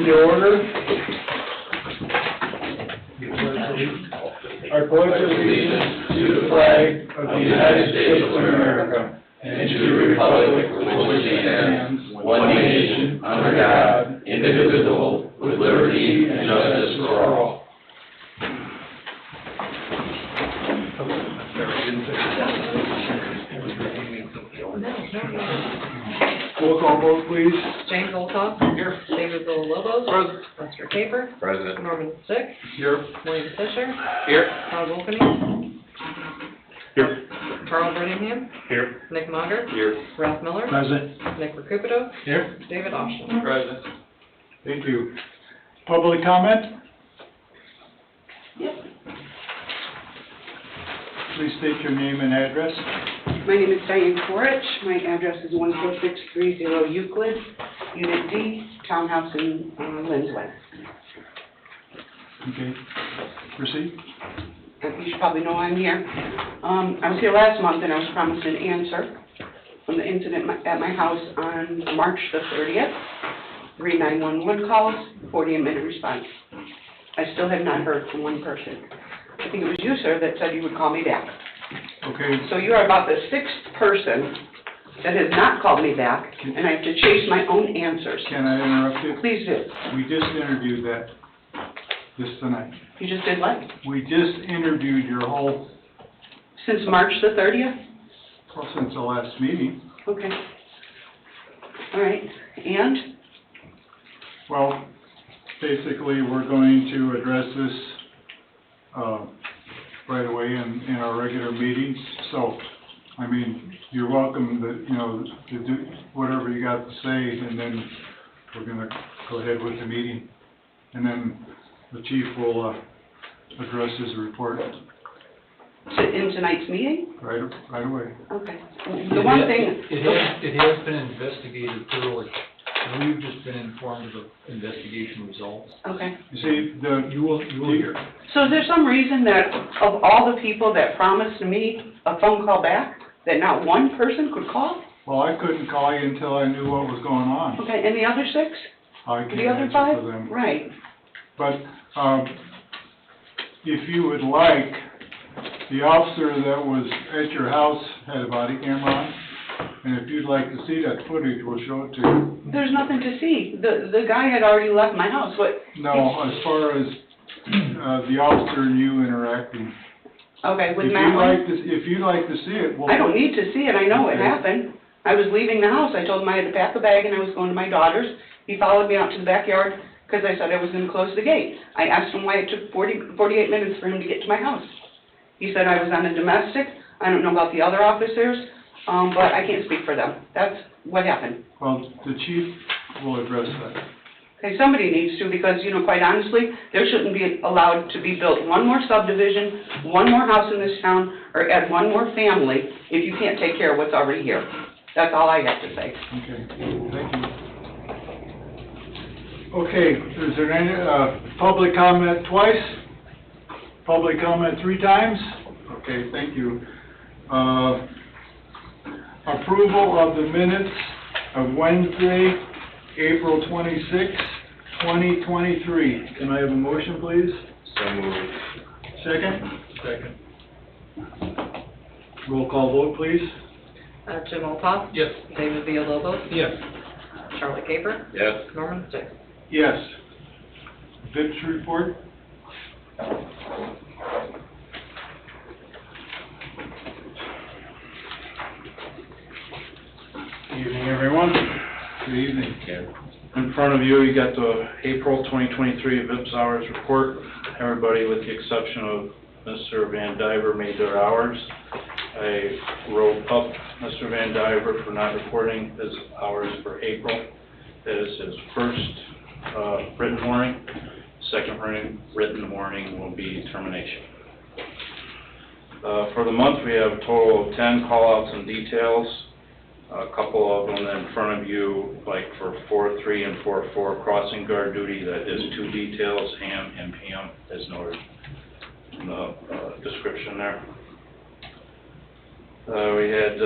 to order. I pledge allegiance to the flag of the United States of America and to the republic for which it stands, one nation, under God, indivisible, with liberty and justice for all. Roll call vote, please. James Olthoff. Here. David Villalobos. Present. Lester Caper. President. Norman Sick. Here. William Fisher. Here. Todd Wolfeney. Here. Carl Brittingham. Here. Nick Monger. Here. Ralph Miller. Present. Nick Recupito. Here. David Austin. Present. Thank you. Public comment? Yes. Please state your name and address. My name is Diane Korich. My address is 14630 Euclid, Unit D, Townhouse in Lindsay. Okay. Proceed. You should probably know I'm here. I was here last month and I was promised an answer from the incident at my house on March the 30th. 3 911 calls, 40-minute response. I still have not heard from one person. I think it was you, sir, that said you would call me back. Okay. So you are about the 6th person that has not called me back, and I have to chase my own answers. Can I interrupt you? Please do. We just interviewed that just tonight. You just did what? We just interviewed your whole, Since March the 30th? well, since the last meeting. Okay. All right. And? Well, basically, we're going to address this right away in our regular meetings. So, I mean, you're welcome to do whatever you got to say, and then we're going to go ahead with the meeting. And then the chief will address his report In tonight's meeting? right away. Okay. The one thing... It has been investigated thoroughly. We've just been informed of the investigation results. Okay. You see, You will hear. So is there some reason that of all the people that promised me a phone call back, that not one person could call? well, I couldn't call you until I knew what was going on. Okay, and the other 6? I can't The other answer 5? for them. Right. But if you would like, the officer that was at your house had a body camera on, and if you'd like to see that footage, we'll show it to you. There's nothing to see. The guy had already left my house. What? No, as far as the officer and you interacting. Okay, with If Matt. you'd like to see it, we'll... I don't need to see it. I know it Okay. happened. I was leaving the house. I told him I had to pack a bag and I was going to my daughter's. He followed me out to the backyard because I said I was going to close the gate. I asked him why it took 48 minutes for him to get to my house. He said I was on a domestic. I don't know about the other officers, but I can't speak for them. That's what happened. Well, the chief will address that. Okay, somebody needs to, because, quite honestly, there shouldn't be allowed to be built one more subdivision, one more house in this town, or add one more family if you can't take care of what's already here. That's all I have to say. Okay, thank you. Okay, is there any, public comment twice? Public comment 3 times? Okay, thank you. Approval of the minutes of Wednesday, April 26, 2023. Can I have a motion, please? So moved. Second? Second. Roll call vote, please. Jim Olthoff. Yes. David Villalobos. Yes. Charlie Caper. Yes. Norman Sick. Yes. VIPS report? Evening, everyone. Good evening. In front of you, you got the April 2023 VIPS hours report. Everybody, with the exception of Mr. Van Diver, made their hours. I wrote up Mr. Van Diver for not reporting his hours for April. That is his first written warning. Second written warning will be termination. For the month, we have a total of 10 call-outs and details. A couple of them in front of you, like for 4-3 and 4-4 crossing guard duty, that is 2 details, AM and PM, as noted in the description there. We had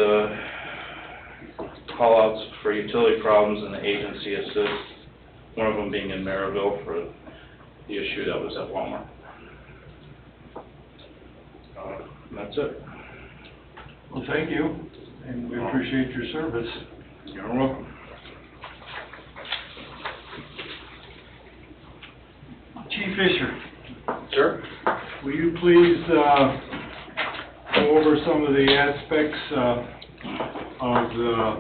call-outs for utility problems in the agency assist. one of them being in Maryville for the issue that was at Walmart. And that's it. Well, thank you, and we appreciate your service. You're welcome. Chief Fisher, Sir? will you please, go over some of the aspects, of the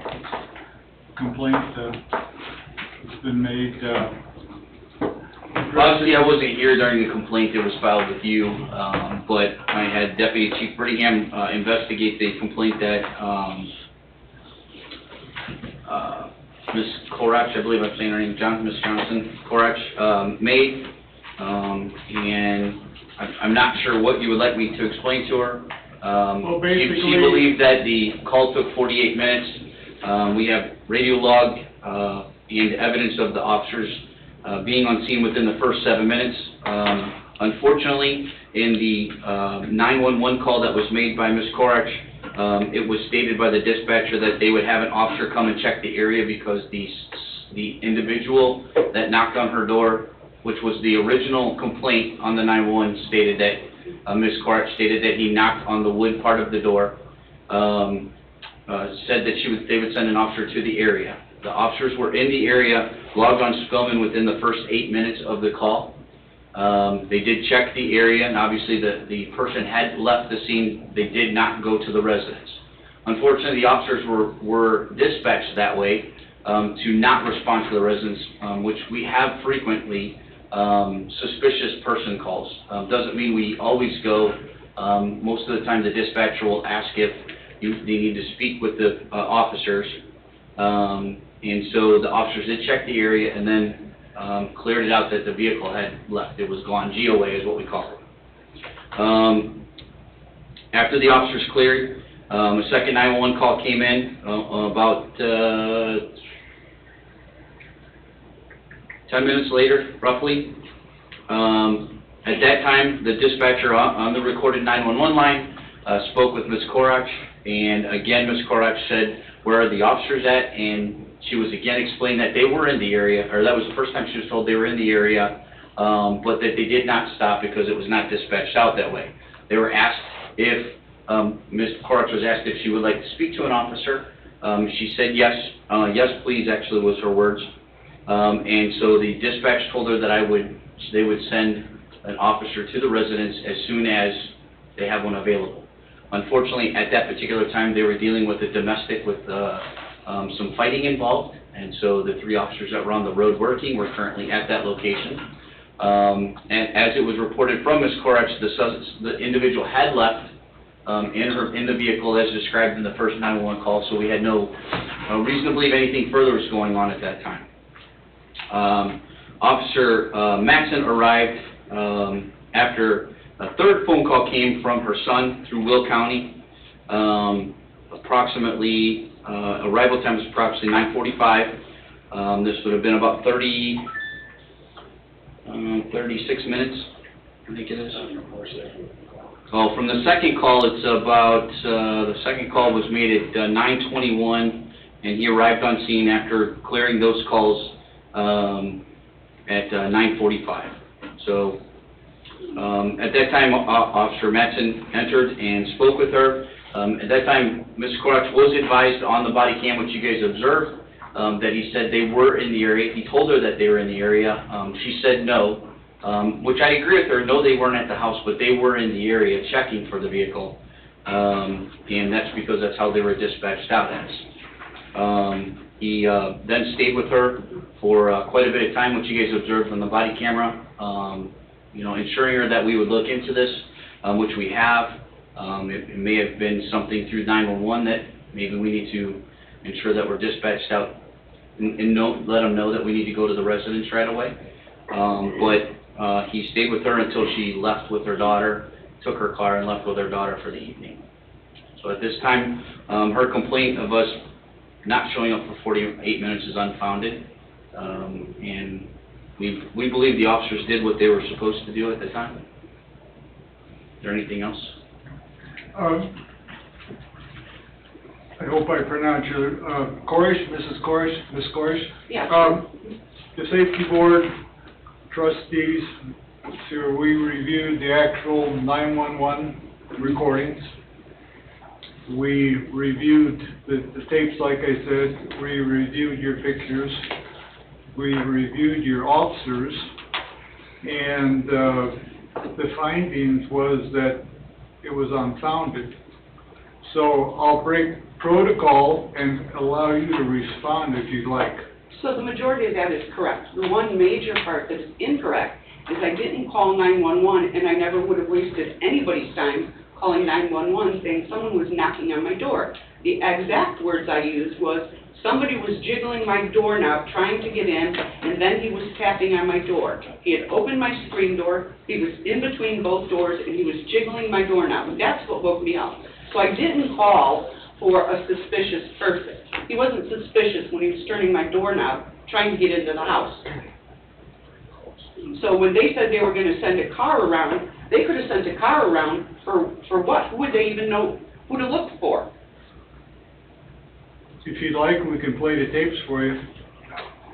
complaint, that's been made, Obviously, I wasn't here during the complaint that was filed with you, but I had Deputy Chief Brittingham investigate the complaint that Ms. Korach, I believe I'm saying her name, Ms. Johnson Korach, made, and I'm not sure what you would like me to explain to her. Well, basically- She believed that the call took 48 minutes. We have radio log and evidence of the officers being on scene within the first 7 minutes. Unfortunately, in the 911 call that was made by Ms. Korach, it was stated by the dispatcher that they would have an officer come and check the area because the individual that knocked on her door, which was the original complaint on the 911, stated that Ms. Korach stated that he knocked on the wood part of the door, said that they would send an officer to the area. The officers were in the area, logged on Spillman within the first 8 minutes of the call. They did check the area, and obviously the person had left the scene. They did not go to the residence. Unfortunately, the officers were dispatched that way to not respond to the residents, which we have frequently, suspicious person calls. Doesn't mean we always go. Most of the time, the dispatcher will ask if they need to speak with the officers. And so the officers did check the area and then cleared it out that the vehicle had left. It was gone. GOA is what we call it. After the officers cleared, a second 911 call came in about 10 minutes later, roughly. At that time, the dispatcher on the recorded 911 line spoke with Ms. Korach, and again, Ms. Korach said, "Where are the officers at?" And she was again explaining that they were in the area, or that was the first time she was told they were in the area, but that they did not stop because it was not dispatched out that way. They were asked if, Ms. Korach was asked if she would like to speak to an officer. She said yes, yes please actually was her words. And so the dispatch told her that they would send an officer to the residence as soon as they have one available. Unfortunately, at that particular time, they were dealing with a domestic with some fighting involved, and so the 3 officers that were on the road working were currently at that location. And as it was reported from Ms. Korach, the individual had left in the vehicle as described in the first 911 call, so we had no reason to believe anything further was going on at that time. Officer Matson arrived after a third phone call came from her son through Will County. Approximately, arrival time was approximately 9:45. This would have been about 36 minutes, I think it is. Oh, from the second call, it's about, the second call was made at 9:21, and he arrived on scene after clearing those calls at 9:45. So, at that time, Officer Matson entered and spoke with her. At that time, Ms. Korach was advised on the body cam, which you guys observed, that he said they were in the area. He told her that they were in the area. She said no, which I agree with her. No, they weren't at the house, but they were in the area checking for the vehicle. And that's because that's how they were dispatched out as. He then stayed with her for quite a bit of time, which you guys observed on the body camera, ensuring her that we would look into this, which we have. It may have been something through 911 that maybe we need to ensure that we're dispatched out and let them know that we need to go to the residence right away. But he stayed with her until she left with her daughter, took her car and left with her daughter for the evening. So at this time, her complaint of us not showing up for 48 minutes is unfounded. And we believe the officers did what they were supposed to do at the time. Is there anything else? I hope I pronounced your, Korish, Mrs. Korish, Ms. Korish? Yes. the safety board trustees, so we reviewed the actual 911 recordings. We reviewed the tapes, like I said. We reviewed your pictures. We reviewed your officers. And the findings was that it was unfounded. So I'll break protocol and allow you to respond if you'd like. So the majority of that is correct. The one major part that is incorrect is I didn't call 911, and I never would have wasted anybody's time calling 911 saying someone was knocking on my door. The exact words I used was, somebody was jiggling my doorknob trying to get in, and then he was tapping on my door. He had opened my screen door, he was in between both doors, and he was jiggling my doorknob. That's what woke me up. So I didn't call for a suspicious person. He wasn't suspicious when he was turning my doorknob, trying to get into the house. So when they said they were going to send a car around, they could have sent a car around for what? Who would they even know who to look for? If you'd like, we can play the tapes for you.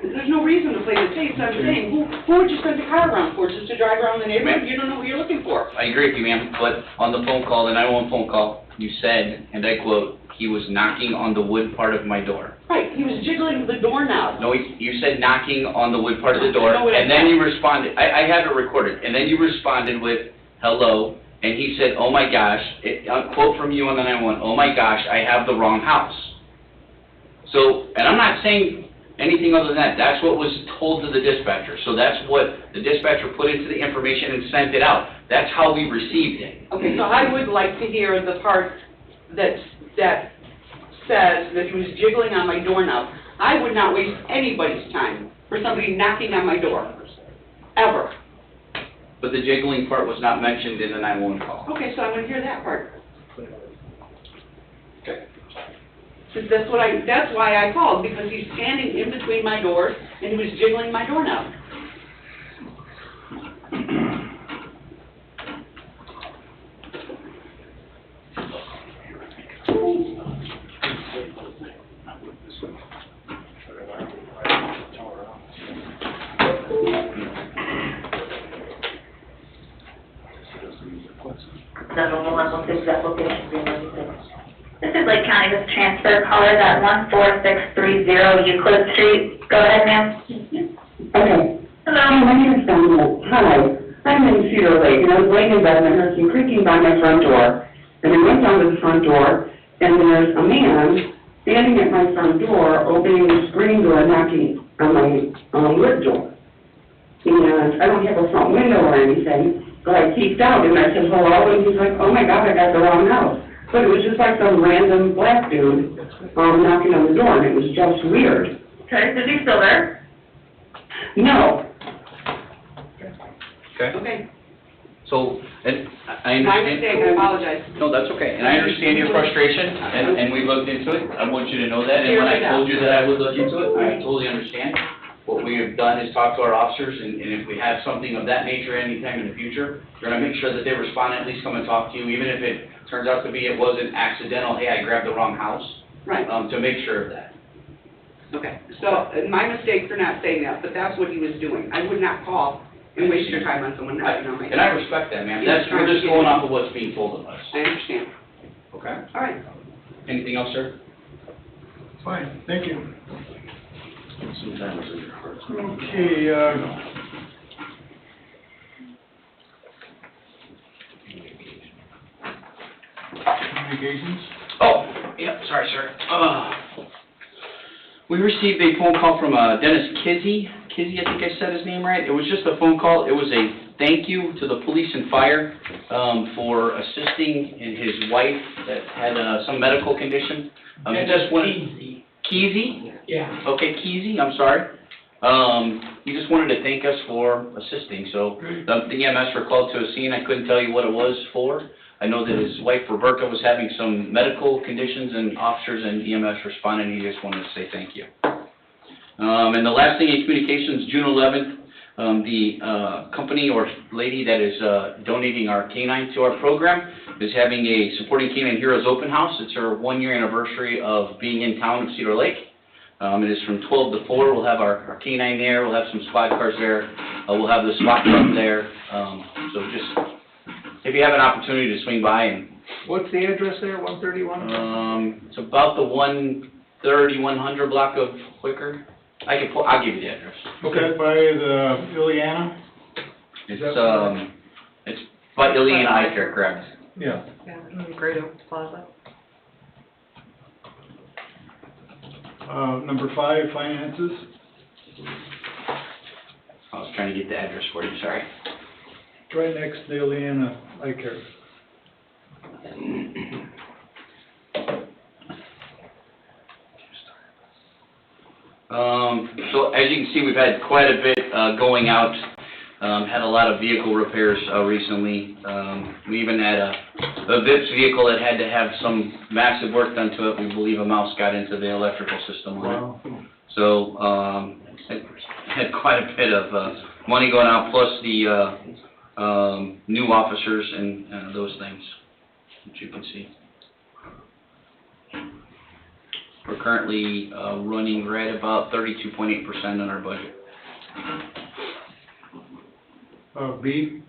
There's no reason to play the tapes. I'm saying, who would you send a car around for? Just to drive around the neighborhood? You don't know what you're looking for. I agree with you, ma'am, but on the phone call, the 911 phone call, you said, and I quote, "He was knocking on the wood part of my door." Right, he was jiggling the doorknob. No, you said knocking on the wood part of the door, No, what I and then said. you responded, I have it recorded, and then you responded with, "Hello," and he said, "Oh my gosh," quote from you on the 911, "Oh my gosh, I have the wrong house." So, and I'm not saying anything other than that, that's what was told to the dispatcher, so that's what the dispatcher put into the information and sent it out. That's how we received it. Okay, so I would like to hear the part that says that he was jiggling on my doorknob. I would not waste anybody's time for somebody knocking on my door, ever. But the jiggling part was not mentioned in the 911 call. Okay, so I'm gonna hear that part. Okay. 'Cause that's why I called, because he's standing in between my doors and he was jiggling my doorknob. This is Lake County with transfer callers at 14630 Euclid Street. Go ahead, ma'am. Okay. Hello. Hi, my name is Donna. Hi. I'm in Cedar Lake, and I was laying in bed, and I heard some creaking by my front door. And I went down to the front door, and there's a man standing at my front door, opening the screen door, knocking on my wood door. And I don't have a front window or anything, but I peeked out, and I said, hello, and he's like, oh my God, I got the wrong house. But it was just like some random black dude knocking on the door, and it was just weird. Okay, is he still there? No. Okay? Okay, So, and I my understand. mistake, I apologize. No, that's okay, and I understand your frustration, and we looked into it, I want you to know that, and when I told you that I would look into it, I totally understand. What we have done is talk to our officers, and if we have something of that nature anytime in the future, we're gonna make sure that they respond, at least come and talk to you, even if it turns out to be it wasn't accidental, hey, I grabbed the wrong house, Right, to make sure of that. okay. So, my mistake for not saying that, but that's what he was doing. I would not call and waste your time on someone knocking on my door. And I respect that, ma'am, that's, we're just going off of what's being told of us. I understand. Okay? All right. Anything else, sir? Fine, thank you. Sometimes it's hard. Okay, communications? Oh, yeah, sorry, sir. We received a phone call from Dennis Kizzy. Kizzy, I think I said his name right. It was just a phone call. It was a thank you to the police and fire for assisting in his wife that had some medical condition. He just wanted... Keezy? Yeah. Okay, Keezy, I'm sorry. He just wanted to thank us for assisting, so the EMS were called to a scene. I couldn't tell you what it was for. I know that his wife, Roberta, was having some medical conditions, and officers and EMS responded, and he just wanted to say thank you. And the last thing in communications, June 11th, the company or lady that is donating our canine to our program is having a Supporting Canine Heroes open house. It's her 1-year anniversary of being in town of Cedar Lake. It is from 12 to 4. We'll have our K-9 there, we'll have some squad cars there, we'll have the SWAT truck there. So just, if you have an opportunity to swing by and, What's the address there, 131? it's about the 130, 100 block of Quicker. I'll give you the address. Is that by the Ileana? It's by Ileana Eye Care, correct? Yeah. Yeah, Great Oak Plaza. Number 5, finances. I was trying to get the address for you, sorry. It's right next to Ileana Eye Care. So as you can see, we've had quite a bit going out, had a lot of vehicle repairs recently. We even had a VIPS vehicle that had to have some massive work done to it. We believe a mouse got into the electrical system on it. Wow. So, had quite a bit of money going out, plus the new officers and those things, which you can see. We're currently running right about 32.8% on our budget. B.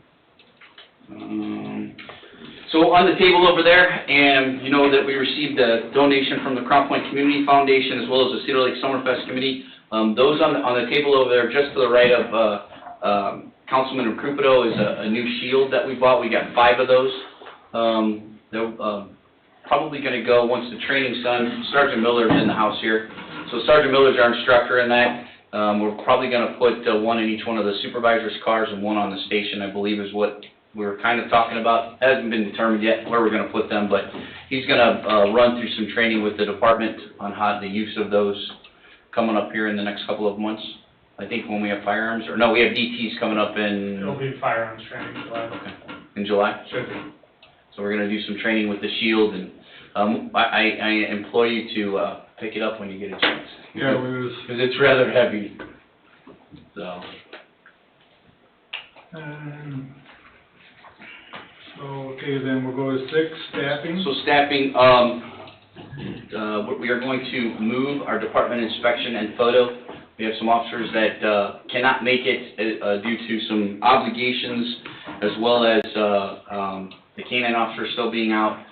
So on the table over there, and you know that we received a donation from the Crown Point Community Foundation as well as the Cedar Lake Summerfest Committee. Those on the table over there, just to the right of Councilman Recrupido, is a new shield that we bought. We got 5 of those. They're probably going to go once the training's done. Sergeant Miller's in the house here. So Sergeant Miller's our instructor in that. We're probably going to put 1 in each one of the supervisors' cars and 1 on the station, I believe is what we were kind of talking about. Hasn't been determined yet where we're going to put them, but he's going to run through some training with the department on how the use of those coming up here in the next couple of months. I think when we have firearms, or no, we have DTs coming up in... It'll be firearms training in July. Okay. In July? Should be. So we're going to do some training with the shield, and I implore you to pick it up when you get a chance. Yeah, it was. Because it's rather heavy, so. So, okay, then we'll go to 6, staffing. So staffing, we are going to move our department inspection and photo. We have some officers that cannot make it due to some obligations, as well as the K-9 officer still being out.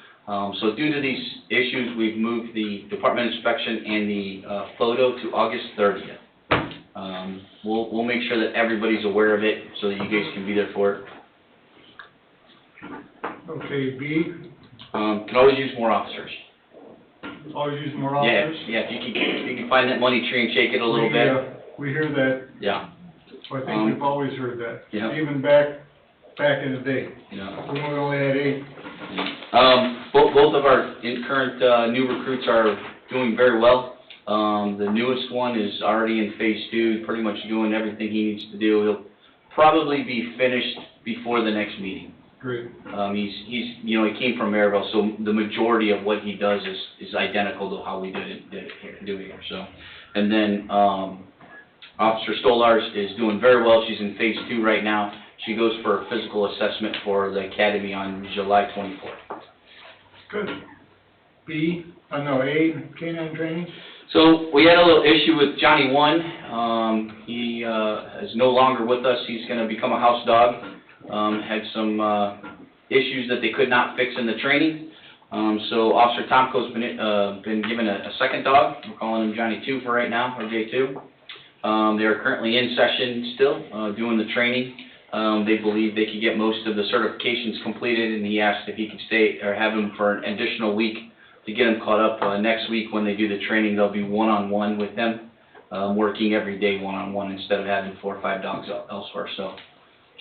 So due to these issues, we've moved the department inspection and the photo to August 30th. We'll make sure that everybody's aware of it so that you guys can be there for it. Okay, B, Can always use more officers. always use more Yeah, officers. yeah, if you can find that money tree and shake it a little bit. We hear that, Yeah, I think we've always heard that. Yeah. Even back in the day, yeah. when we only had 8. Both of our current new recruits are doing very well. The newest one is already in phase 2, pretty much doing everything he needs to do. He'll probably be finished before the next meeting. Great. He came from Maryville, so the majority of what he does is identical to how we do it here. So, and then Officer Stolars is doing very well. She's in phase 2 right now. She goes for a physical assessment for the academy on July 24th. Good. B, A, K-9 training. So we had a little issue with Johnny One. He is no longer with us. He's going to become a house dog. Had some issues that they could not fix in the training. So Officer Tomko's been given a second dog. We're calling him Johnny 2 for right now, or J2. They are currently in session still, doing the training. They believe they could get most of the certifications completed, and he asked if he could stay or have him for an additional week to get him caught up. Next week when they do the training, they'll be one-on-one with him, working every day one-on-one instead of having 4 or 5 dogs elsewhere. So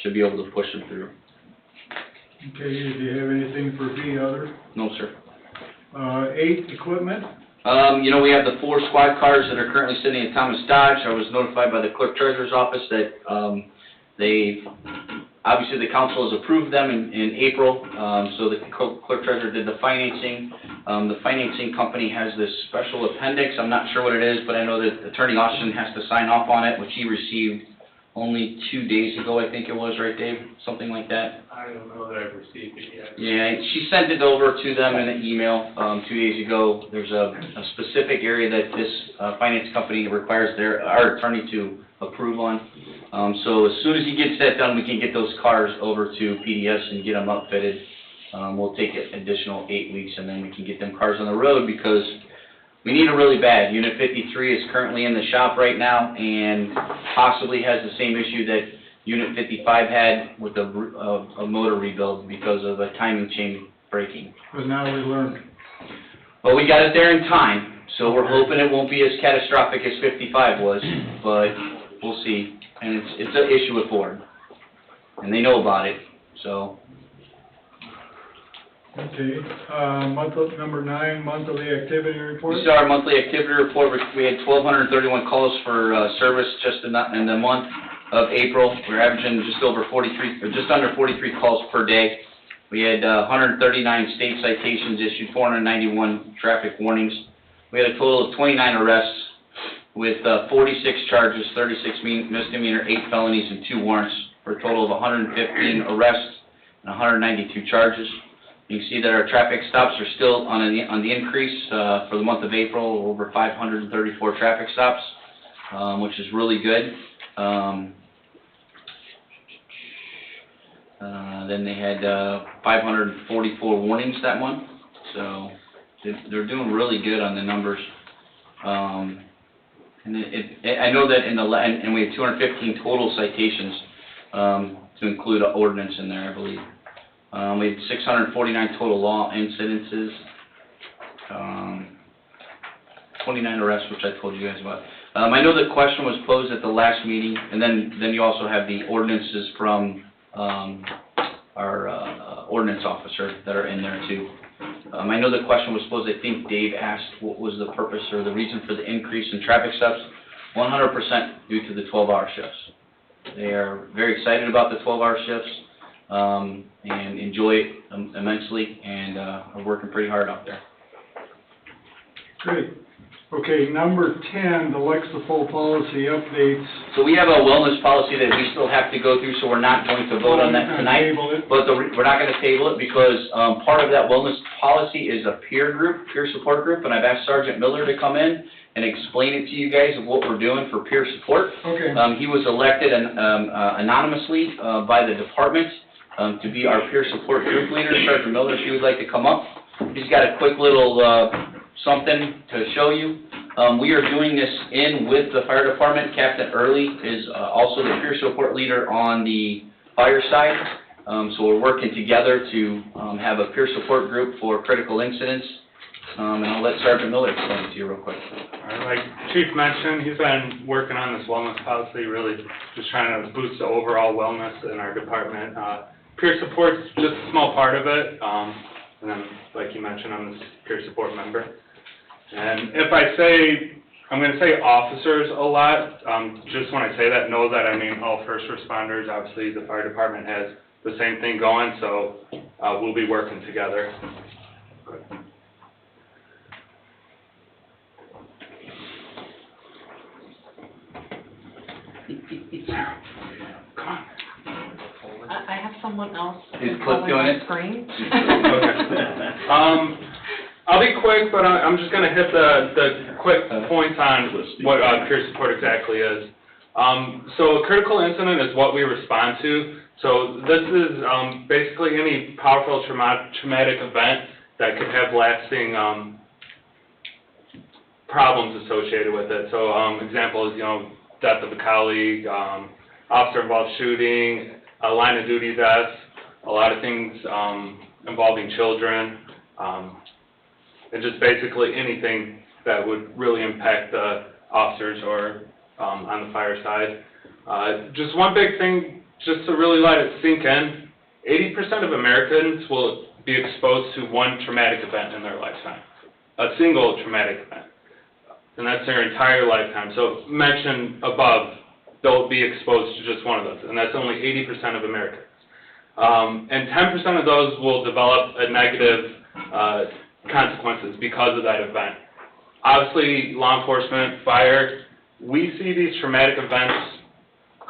should be able to push them through. Okay, do you have anything for B, other? No, sir. 8, equipment. We have the 4 squad cars that are currently sitting at Thomas Dodge. I was notified by the clerk treasurer's office that obviously the council has approved them in April, so the clerk treasurer did the financing. The financing company has this special appendix. I'm not sure what it is, but I know that Attorney Austin has to sign off on it, which he received only 2 days ago, I think it was, right, Dave? Something like that? I don't know that I've received it yet. Yeah, she sent it over to them in an email, 2 days ago. There's a specific area that this, finance company requires our attorney to approve on. So as soon as he gets that done, we can get those cars over to PDS and get them upfitted. We'll take an additional 8 weeks, and then we can get them cars on the road, because we need it really bad. Unit 53 is currently in the shop right now, and possibly has the same issue that Unit 55 had with a motor rebuild because of a timing chain breaking. But now we learned. But we got it there in time, so we're hoping it won't be as catastrophic as 55 was, but we'll see. And it's an issue with Ford, and they know about it, so. Okay, number 9, monthly activity report. We saw our monthly activity report. We had 1,231 calls for service just in the month of April. We're averaging just under 43 calls per day. We had 139 state citations issued, 491 traffic warnings. We had a total of 29 arrests with 46 charges, 36 misdemeanor, 8 felonies, and 2 warrants, for a total of 115 arrests and 192 charges. You can see that our traffic stops are still on the increase for the month of April, over 534 traffic stops, which is really good. Then they had 544 warnings that month, so they're doing really good on the numbers. And I know that and we had 215 total citations to include an ordinance in there, I believe. We had 649 total law incidences, 29 arrests, which I told you guys about. I know the question was posed at the last meeting, and then you also have the ordinances from our ordinance officer that are in there too. I know the question was posed, I think Dave asked what was the purpose or the reason for the increase in traffic stops. 100% due to the 12-hour shifts. They are very excited about the 12-hour shifts. And enjoy it immensely, and are working pretty hard out there. Great. Okay, number 10, the Lexipol policy updates. So we have a wellness policy that we still have to go through, so we're not going to vote on that tonight. But we're not going to table it because part of that wellness policy is a peer support group, and I've asked Sergeant Miller to come in and explain it to you guys of what we're doing for peer support. Okay. He was elected anonymously by the department to be our peer support group leader. Sergeant Miller, if you would like to come up. He's got a quick little something to show you. We are doing this with the fire department. Captain Early is also the peer support leader on the fire side. So we're working together to have a peer support group for critical incidents. And I'll let Sergeant Miller explain it to you real quick. All right, like Chief mentioned, he's been working on this wellness policy, really just trying to boost the overall wellness in our department. Peer support's just a small part of it, and then, like you mentioned, I'm the peer support member. And if I'm going to say officers a lot, just when I say that, know that I mean all first responders. Obviously, the fire department has the same thing going, so we'll be working together. I have someone else Is Cliff doing on it? the screen. Okay. I'll be quick, but I'm just gonna hit the quick points on what peer support exactly is. So a critical incident is what we respond to. So this is basically any powerful traumatic event that could have lasting problems associated with it. So examples, death of a colleague, officer-involved shooting, a line of duty death, a lot of things involving children, and just basically anything that would really impact the officers or on the fire side. Just one big thing, just to really let it sink in, 80% of Americans will be exposed to one traumatic event in their lifetime, a single traumatic event, and that's their entire lifetime. So mentioned above, they'll be exposed to just one of those, and that's only 80% of Americans. And 10% of those will develop a negative consequences because of that event. Obviously, law enforcement, fire, we see these traumatic events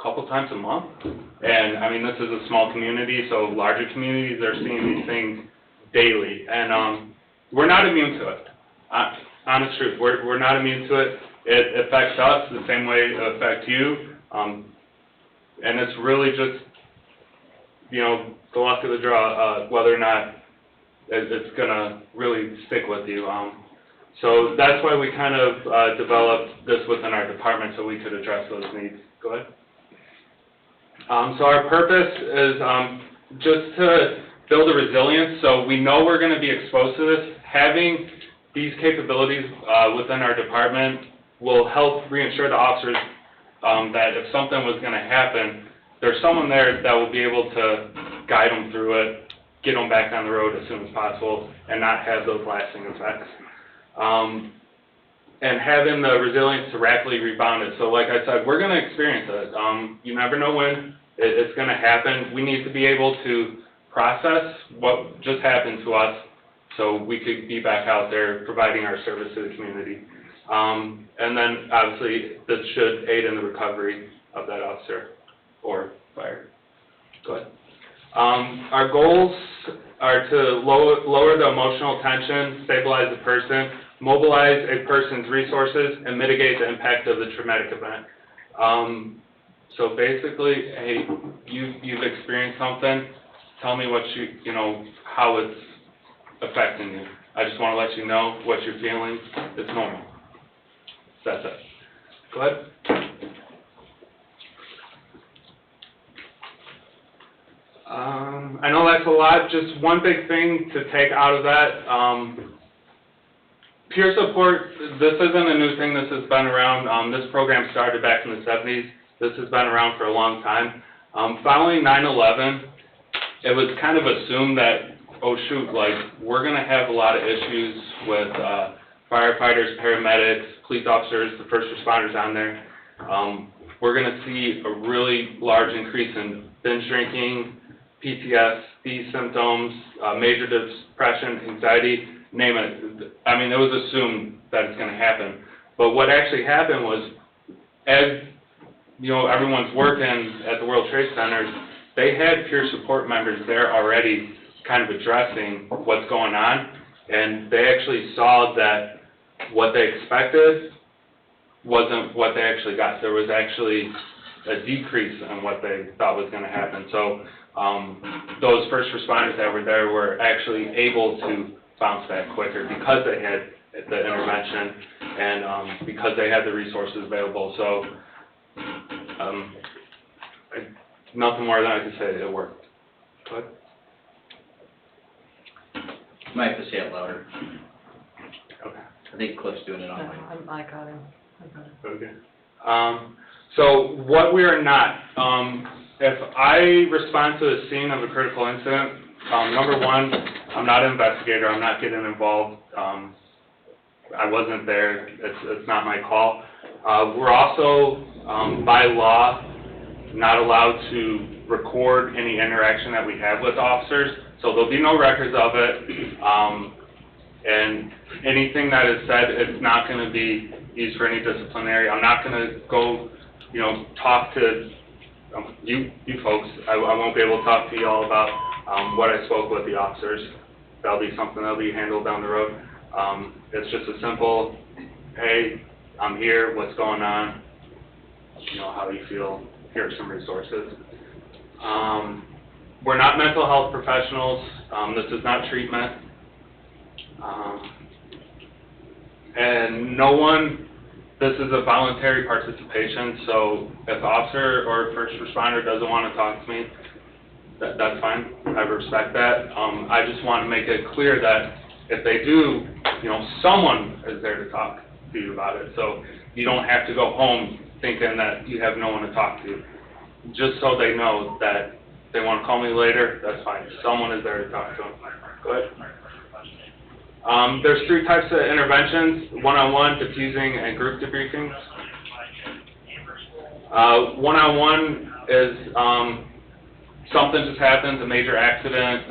couple times a month. And, I mean, this is a small community, so larger communities are seeing these things daily. And, we're not immune to it. Honest truth, we're not immune to it. It affects us the same way it affects you. And it's really just, you know, the luck of the draw, whether or not it's gonna really stick with you. So that's why we kind of developed this within our department, so we could address those needs. Go ahead. So our purpose is just to build a resilience, so we know we're gonna be exposed to this. Having these capabilities within our department will help reassure the officers that if something was gonna happen, there's someone there that will be able to guide them through it, get them back on the road as soon as possible, and not have those lasting effects. And having the resilience to rapidly rebound it. So like I said, we're going to experience it. You never know when it's going to happen. We need to be able to process what just happened to us so we could be back out there providing our service to the community. And then obviously this should aid in the recovery of that officer or fire. Go ahead. Our goals are to lower the emotional tension, stabilize the person, mobilize a person's resources, and mitigate the impact of the traumatic event. So basically, hey, you've experienced something, tell me what you know, how it's affecting you. I just want to let you know what you're feeling. It's normal. That's it. Go ahead. I know that's a lot. Just one big thing to take out of that. Peer support, this isn't a new thing. This has been around. This program started back in the 70s. This has been around for a long time. Following 9/11, it was kind of assumed that, oh shoot, like we're going to have a lot of issues with firefighters, paramedics, police officers, the first responders on there. We're going to see a really large increase in binge drinking, PTSD symptoms, major depression, anxiety, name it. I mean, it was assumed that it's going to happen. But what actually happened was, as you know, everyone's working at the World Trade Center, they had peer support members there already kind of addressing what's going on, and they actually saw that what they expected wasn't what they actually got. There was actually a decrease in what they thought was going to happen. So those first responders that were there were actually able to bounce back quicker because they had the intervention and because they had the resources available. So nothing more than I can say. It worked. Go ahead. You might have to say it louder. Okay. I think Cliff's doing it No, online. I got him. Okay. So what we are not, if I respond to a scene of a critical incident, number one, I'm not an investigator. I'm not getting involved. I wasn't there. It's not my call. We're also, by law, not allowed to record any interaction that we have with officers. So there'll be no records of it. And anything that is said, it's not going to be used for any disciplinary. I'm not going to go, you know, talk to you folks. I won't be able to talk to you all about what I spoke with the officers. That'll be something that'll be handled down the road. It's just a simple, hey, I'm here, what's going on, you know, how do you feel, here are some resources. We're not mental health professionals. This is not treatment. And no one, this is a voluntary participation, so if the officer or first responder doesn't want to talk to me, that's fine. I respect that. I just want to make it clear that if they do, you know, someone is there to talk to you about it. So you don't have to go home thinking that you have no one to talk to. Just so they know that if they want to call me later, that's fine. Someone is there to talk to them. Go ahead. There's three types of interventions: one-on-one, diffusing, and group debriefings. One-on-one is something just happens, a major accident,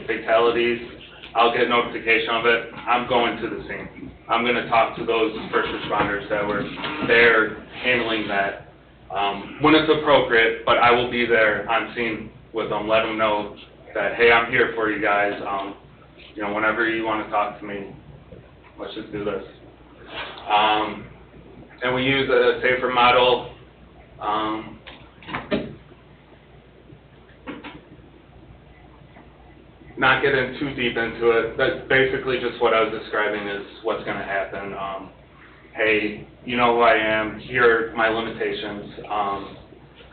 fatalities. I'll get notification of it. I'm going to the scene. I'm going to talk to those first responders that were there handling that. when it's appropriate, but I will be there on scene with them, let them know that, hey, I'm here for you guys, you know, whenever you want to talk to me, let's just do this. And we use a SAFER model. Not getting too deep into it, that's basically just what I was describing is what's going to happen. Hey, you know who I am, here are my limitations.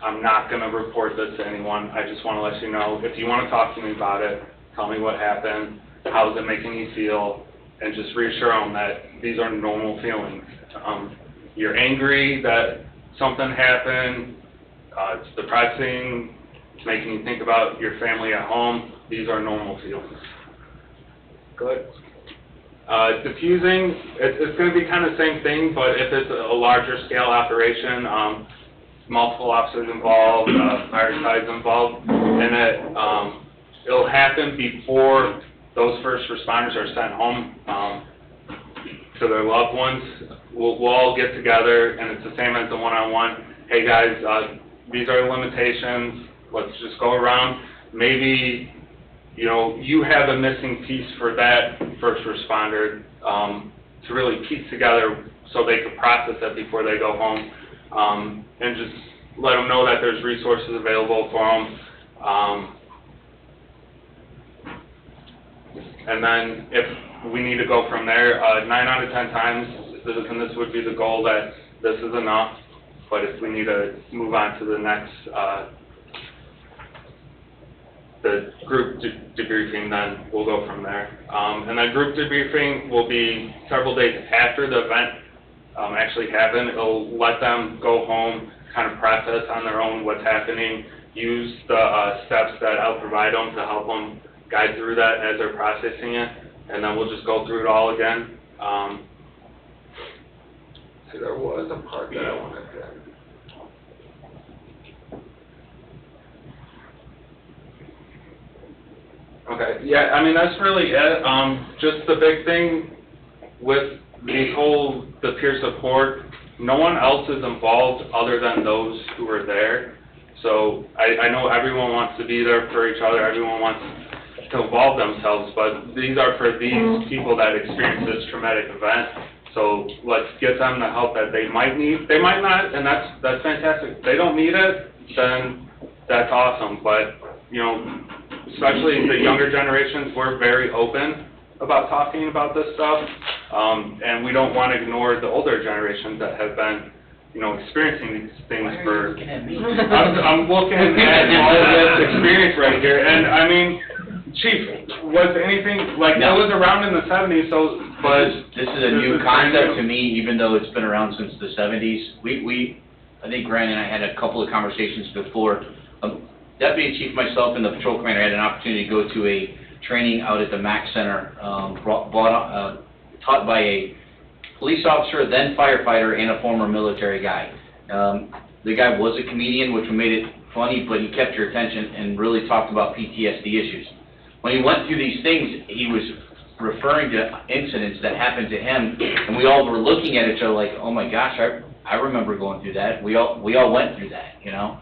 I'm not going to report this to anyone. I just want to let you know, if you want to talk to me about it, tell me what happened, how is it making you feel, and just reassure them that these are normal feelings. You're angry that something happened, it's depressing, it's making you think about your family at home. These are normal feelings. Good. Diffusing, it's going to be kind of the same thing, but if it's a larger scale operation, multiple officers involved, fire sides involved, and it'll happen before those first responders are sent home to their loved ones. We'll all get together, and it's the same as the one-on-one. Hey guys, these are the limitations. Let's just go around. Maybe, you know, you have a missing piece for that first responder to really piece together so they could process it before they go home, and just let them know that there's resources available for them. And then if we need to go from there, 9 out of 10 times, and this would be the goal, that this is enough, but if we need to move on to the next, the group debriefing, then we'll go from there. And then group debriefing will be several days after the event actually happened. It'll let them go home, kind of process on their own what's happening, use the steps that I'll provide them to help them guide through that as they're processing it, and then we'll just go through it all again. See, there was a part that I wanted to... Okay, yeah, I mean, that's really it. Just the big thing with the peer support, no one else is involved other than those who are there. So I know everyone wants to be there for each other, everyone wants to involve themselves, but these are for these people that experience this traumatic event. So let's get them the help that they might need. They might not, and that's fantastic. If they don't need it, then that's awesome. But, you know, especially the younger generations, we're very open about talking about this stuff, and we don't want to ignore the older generations that have been, you know, experiencing these things for... Why are you looking at me? I'm looking at all of this experience right here, and I mean, Chief, was anything, like, that was around in the 70s, so, but... This is a new concept to me, even though it's been around since the 70s. I think Grant and I had a couple of conversations before. Deputy Chief, myself, and the patrol commander had an opportunity to go to a training out at the MAC Center, taught by a police officer, then firefighter, and a former military guy. The guy was a comedian, which made it funny, but he kept your attention and really talked about PTSD issues. When he went through these things, he was referring to incidents that happened to him, and we all were looking at each other like, oh my gosh, I remember going through that. We all went through that, you know?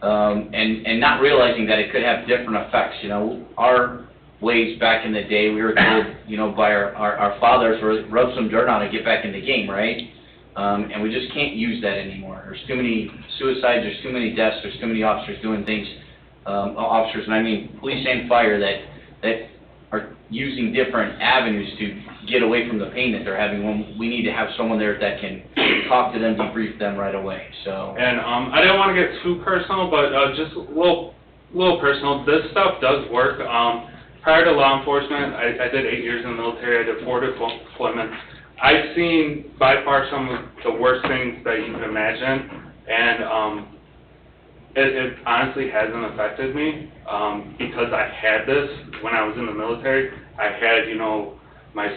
And not realizing that it could have different effects, you know. Our ways back in the day, we were told, you know, by our fathers, rub some dirt on it, get back in the game, right? And we just can't use that anymore. There's too many suicides, there's too many deaths, there's too many officers doing things, officers, and I mean police and fire, that are using different avenues to get away from the pain that they're having, when we need to have someone there that can talk to them, debrief them right away, so. And I didn't want to get too personal, but just a little personal. This stuff does work. Prior to law enforcement, I did 8 years in the military. I did 4 deployments. I've seen by far some of the worst things that you can imagine, and it honestly hasn't affected me, because I had this when I was in the military. I had, you know, my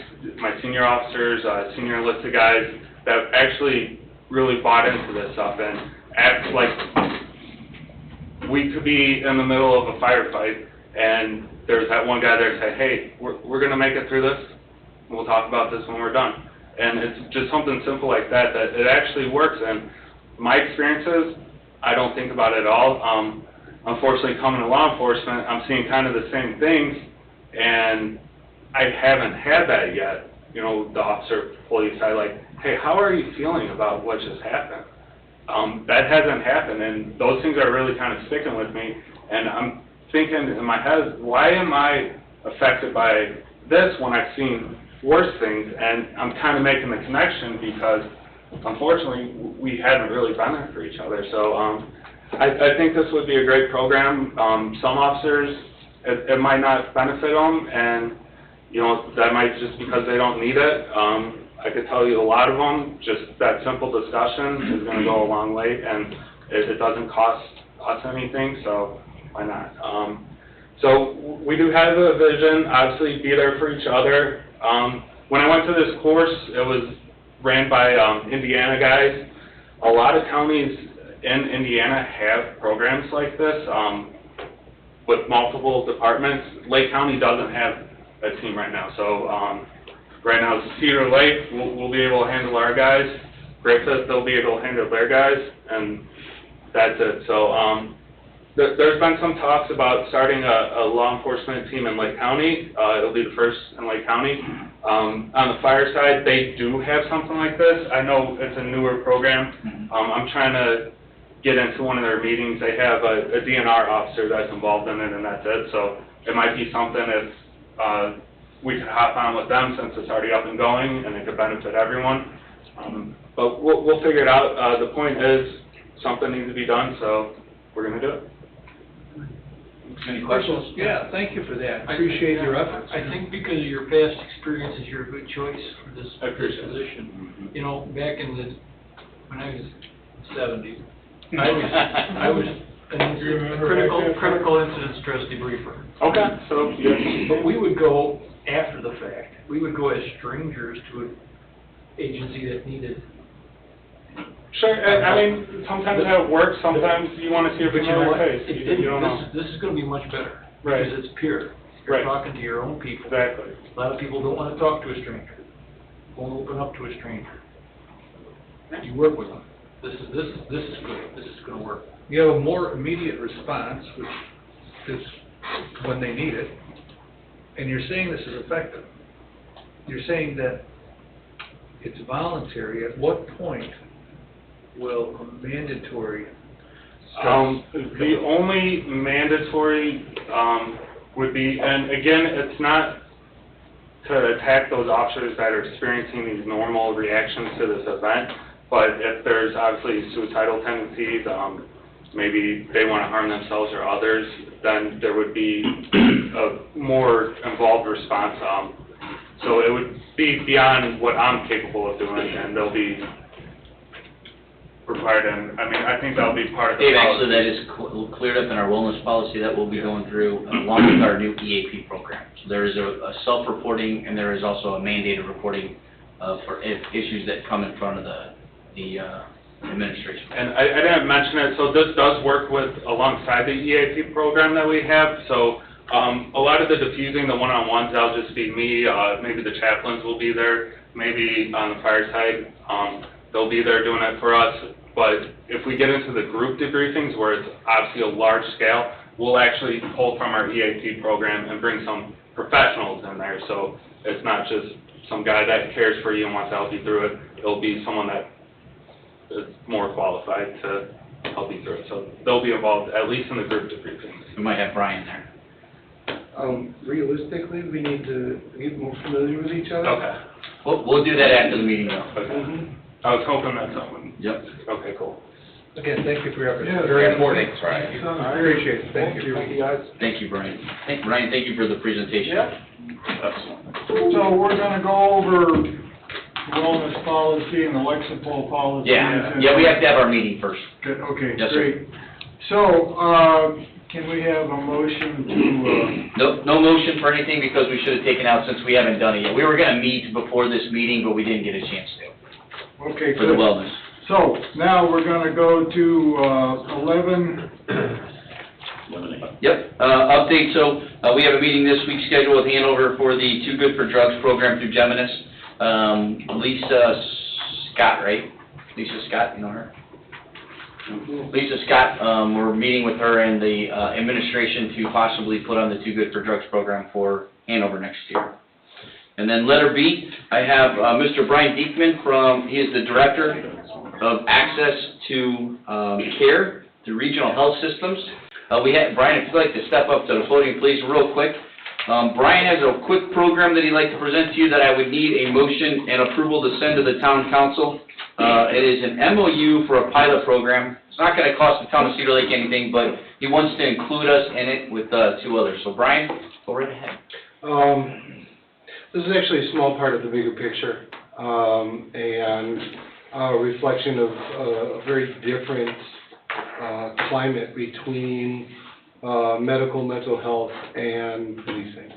senior officers, senior enlisted guys that actually really bought into this stuff, and act like we could be in the middle of a firefight, and there's that one guy there say, hey, we're going to make it through this, we'll talk about this when we're done. And it's just something simple like that it actually works. And my experiences, I don't think about it at all. Unfortunately, coming to law enforcement, I'm seeing kind of the same things, and I haven't had that yet. You know, the officer, police, I like, hey, how are you feeling about what just happened? That hasn't happened, and those things are really kind of sticking with me, and I'm thinking in my head, why am I affected by this when I've seen worse things? And I'm kind of making the connection because, unfortunately, we haven't really been there for each other. So I think this would be a great program. Some officers, it might not benefit them, and, you know, that might just because they don't need it. I could tell you a lot of them, just that simple discussion is going to go a long way, and it doesn't cost us anything, so why not? So we do have a vision, obviously be there for each other. When I went to this course, it was ran by Indiana guys. A lot of counties in Indiana have programs like this with multiple departments. Lake County doesn't have a team right now, so right now Cedar Lake will be able to handle our guys. Griffith, they'll be able to handle their guys, and that's it. So there's been some talks about starting a law enforcement team in Lake County. It'll be the first in Lake County. On the fire side, they do have something like this. I know it's a newer program. I'm trying to get into one of their meetings. They have a DNR officer that's involved in it, and that's it. So it might be something if we could hop on with them since it's already up and going, and it could benefit everyone. But we'll figure it out. The point is, something needs to be done, so we're going to do it. Any questions? Yeah, thank you for that. I appreciate your efforts. I think because of your past experiences, you're a good choice for this position. You know, back in when I was 70, I was a critical incident stress debriefer. Okay, so, yeah. But we would go after the fact. We would go as strangers to an agency that needed. Sure, and I mean, sometimes that works, sometimes you want to see a But you know familiar what? face. You don't know. This is going to be much better. Right. Because it's pure. Right. You're talking to your own people. Exactly. A lot of people don't want to talk to a stranger. Won't open up to a stranger. You work with them. This is good. This is going to work. You have a more immediate response, which is when they need it, and you're saying this is effective. You're saying that it's voluntary. At what point will a mandatory the only mandatory would be, and again, it's not to attack those officers that are experiencing these normal reactions to this event, but if there's obviously suicidal tendencies, maybe they want to harm themselves or others, then there would be a more involved response. So it would be beyond what I'm capable of doing, and they'll be required, and I mean, I think that'll be part of the Dave, policy. actually, that is cleared up in our wellness policy that we'll be going through along with our new EAP program. So there is a self-reporting, and there is also a mandated reporting for issues that come in front of the administration. And I didn't mention it, so this does work with, alongside the EAP program that we have, so a lot of the diffusing, the one-on-ones, that'll just be me, maybe the chaplains will be there, maybe on the fire side, they'll be there doing it for us, but if we get into the group debriefings where it's obviously a large scale, we'll actually pull from our EAP program and bring some professionals in there, so it's not just some guy that cares for you and wants to help you through it, it'll be someone that is more qualified to help you through it, so they'll be involved at least in the group debriefings. We might have Brian there. realistically, we need to get more familiar with each other? Okay. We'll do that after the meeting, though. Okay. I was hoping that someone. Yep. Okay, cool. Again, thank you for your efforts. Yeah, Very important. Thanks, Brian. I appreciate it. Thank you. guys. Thank you, Brian. Brian, thank you for the presentation. So we're gonna go over wellness policy and the Lexipol policy. Yeah, we have to have our meeting first. Good, okay, Yes, sir. great. So, can we have a motion to, No motion for anything because we should have taken out since we haven't done it yet. We were gonna meet before this meeting, but we didn't get a chance to, okay, for the good. wellness. So, now we're gonna go to, 11, Yep, update, so, we have a meeting this week scheduled with Hanover for the Too Good for Drugs program through Geminis. Lisa Scott, right? Lisa Scott, you know her? Lisa Scott, we're meeting with her and the administration to possibly put on the Too Good for Drugs program for Hanover next year. And then letter B, I have Mr. Brian Diekman he is the Director of Access to Care, the Regional Health Systems. Brian, if you'd like to step up to the podium, please, real quick. Brian has a quick program that he'd like to present to you that I would need a motion and approval to send to the town council. It is an MOU for a pilot program. It's not going to cost the town of Cedar Lake anything, but he wants to include us in it with 2 others. So Brian, go right ahead. This is actually a small part of the bigger picture, and a reflection of a very different climate between medical, mental health, and policing.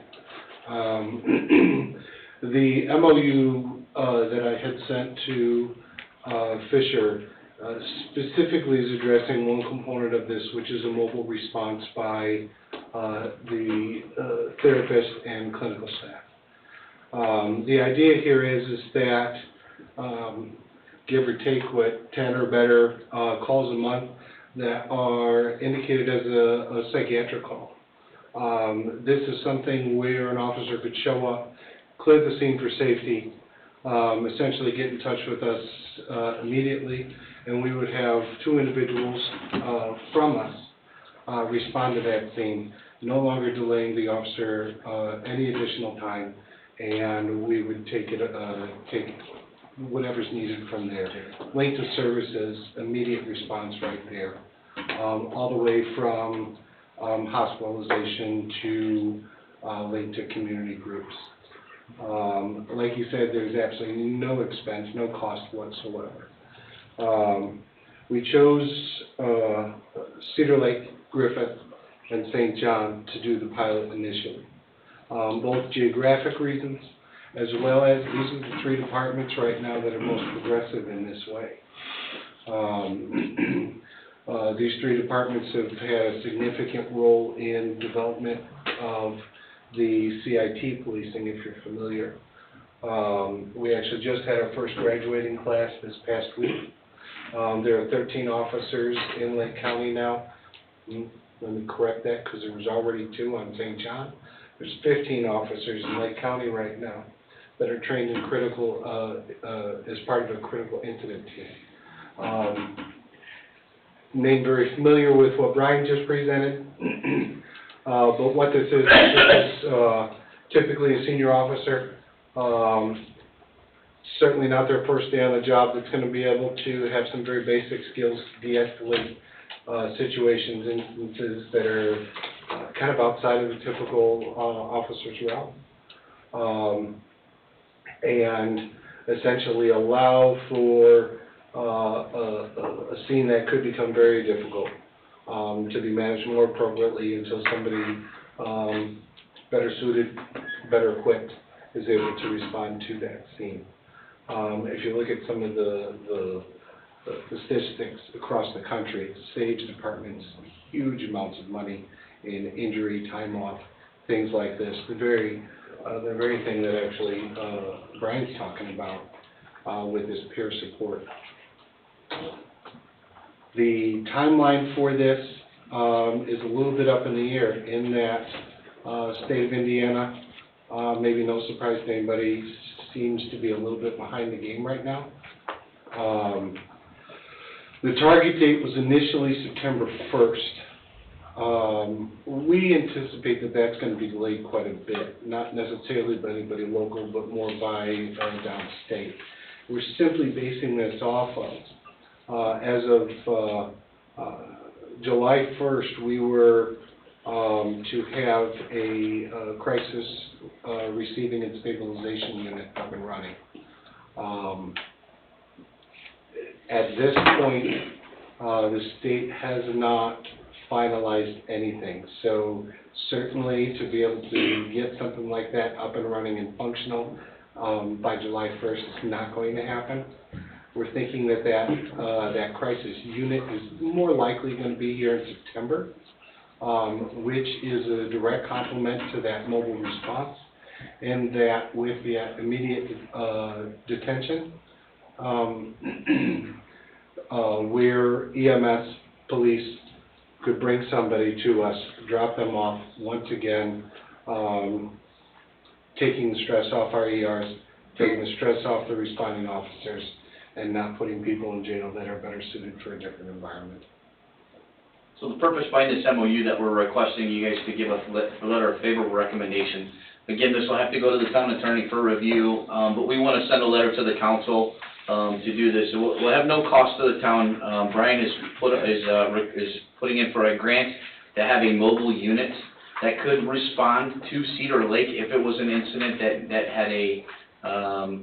The MOU that I had sent to Fisher specifically is addressing one component of this, which is a mobile response by the therapist and clinical staff. The idea here is that, give or take 10 or better calls a month that are indicated as a psychiatric call. This is something where an officer could show up, clear the scene for safety, essentially get in touch with us immediately, and we would have 2 individuals from us respond to that scene, no longer delaying the officer any additional time, and we would take whatever's needed from there. Length of services, immediate response right there, all the way from hospitalization to linked to community groups. Like you said, there's absolutely no expense, no cost whatsoever. We chose Cedar Lake, Griffith, and St. John to do the pilot initially. Both geographic reasons, as well as these are the 3 departments right now that are most progressive in this way. These 3 departments have had a significant role in development of the CIT policing, if you're familiar. We actually just had our first graduating class this past week. There are 13 officers in Lake County now. Let me correct that, because there was already 2 on St. John. There's 15 officers in Lake County right now that are trained in critical, as part of a critical incident team. Name very familiar with what Brian just presented, but what this is typically a senior officer, certainly not their first day on the job, that's going to be able to have some very basic skills to de-escalate situations, instances that are kind of outside of the typical officer's realm, and essentially allow for a scene that could become very difficult to be managed more appropriately until somebody better suited, better equipped is able to respond to that scene. If you look at some of the statistics across the country, stage departments, huge amounts of money in injury, time off, things like this. The very thing that actually Brian's talking about with this peer support. The timeline for this is a little bit up in the air in that state of Indiana, maybe no surprise to anybody, seems to be a little bit behind the game right now. The target date was initially September 1st. We anticipate that that's going to be delayed quite a bit, not necessarily by anybody local, but more by downstate. We're simply basing this off of, as of July 1st, we were to have a crisis receiving and stabilization unit up and running. At this point, the state has not finalized anything. So certainly to be able to get something like that up and running and functional by July 1st is not going to happen. We're thinking that that crisis unit is more likely going to be here in September, which is a direct complement to that mobile response, and that with the immediate detention, where EMS, police could bring somebody to us, drop them off, once again, taking the stress off our ERs, taking the stress off the responding officers, and not putting people in jail that are better suited for a different environment. So the purpose behind this MOU that we're requesting you guys to give us a letter of favorable recommendation. Again, this will have to go to the town attorney for review, but we want to send a letter to the council to do this. We'll have no cost to the town. Brian is putting in for a grant to have a mobile unit that could respond to Cedar Lake if it was an incident that had a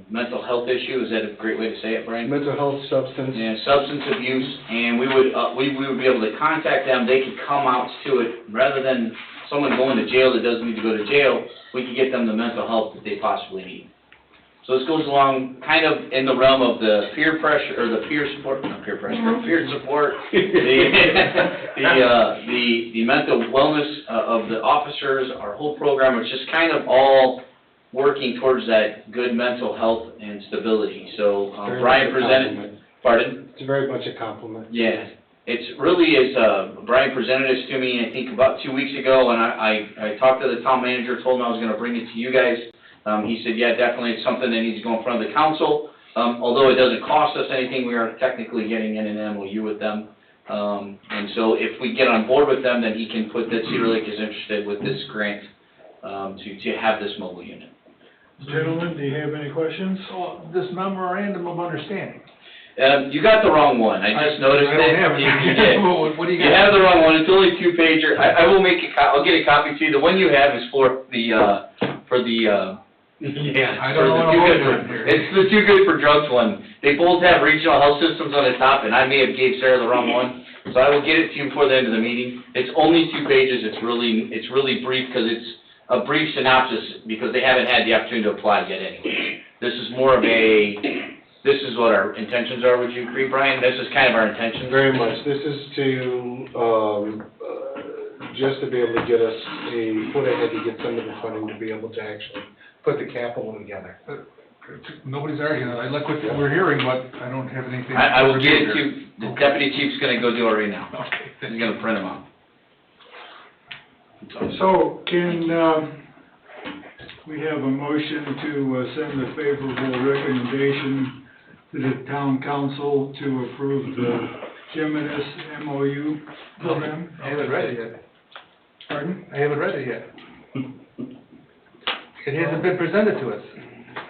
mental health issue. Is that a great way to say it, Brian? Mental health, substance. Yeah, substance abuse, and we would be able to contact them. They could come out to it rather than someone going to jail that doesn't need to go to jail. We could get them the mental help that they possibly need. So this goes along kind of in the realm of the peer pressure, or the peer support, not peer pressure, peer support, the mental wellness of the officers, our whole program, it's just kind of all working towards that good mental health and stability. So Brian presented, pardon? It's very much a compliment. Yeah, it's really is, Brian presented this to me, I think about 2 weeks ago, and I talked to the town manager, told him I was gonna bring it to you guys. He said, yeah, definitely, it's something that needs to go in front of the council. Although it doesn't cost us anything, we are technically getting in an MOU with them. And so if we get on board with them, then he can put that Cedar Lake is interested with this grant to have this mobile unit. Gentlemen, do you have any questions? So this memorandum of understanding. You got the wrong one, I just noticed I it. don't have it. You did. What do you got? You have the wrong one, it's only 2-pager. I will make I'll get a copy to you. The one you have is for the, yeah, I don't know what I'm here. it's the Too Good for Drugs one. They both have regional health systems on the top, and I may have gave Sarah the wrong one. So I will get it to you before the end of the meeting. It's only 2 pages, it's really brief, because it's a brief synopsis, because they haven't had the opportunity to apply yet anyway. This is more of this is what our intentions are, would you agree, Brian? This is kind of our intentions? Very much. This is to, just to be able to get us a foot ahead to get some of the funding to be able to actually put the capital together. Nobody's arguing, I like what we're hearing, but I don't have anything. I will get it to you. The deputy chief's gonna go do it right now. Okay. He's gonna print them out. So can, we have a motion to send a favorable recommendation to the town council to approve the Geminis MOU program? I haven't read it yet. Pardon? I haven't read it yet. It hasn't been presented to us.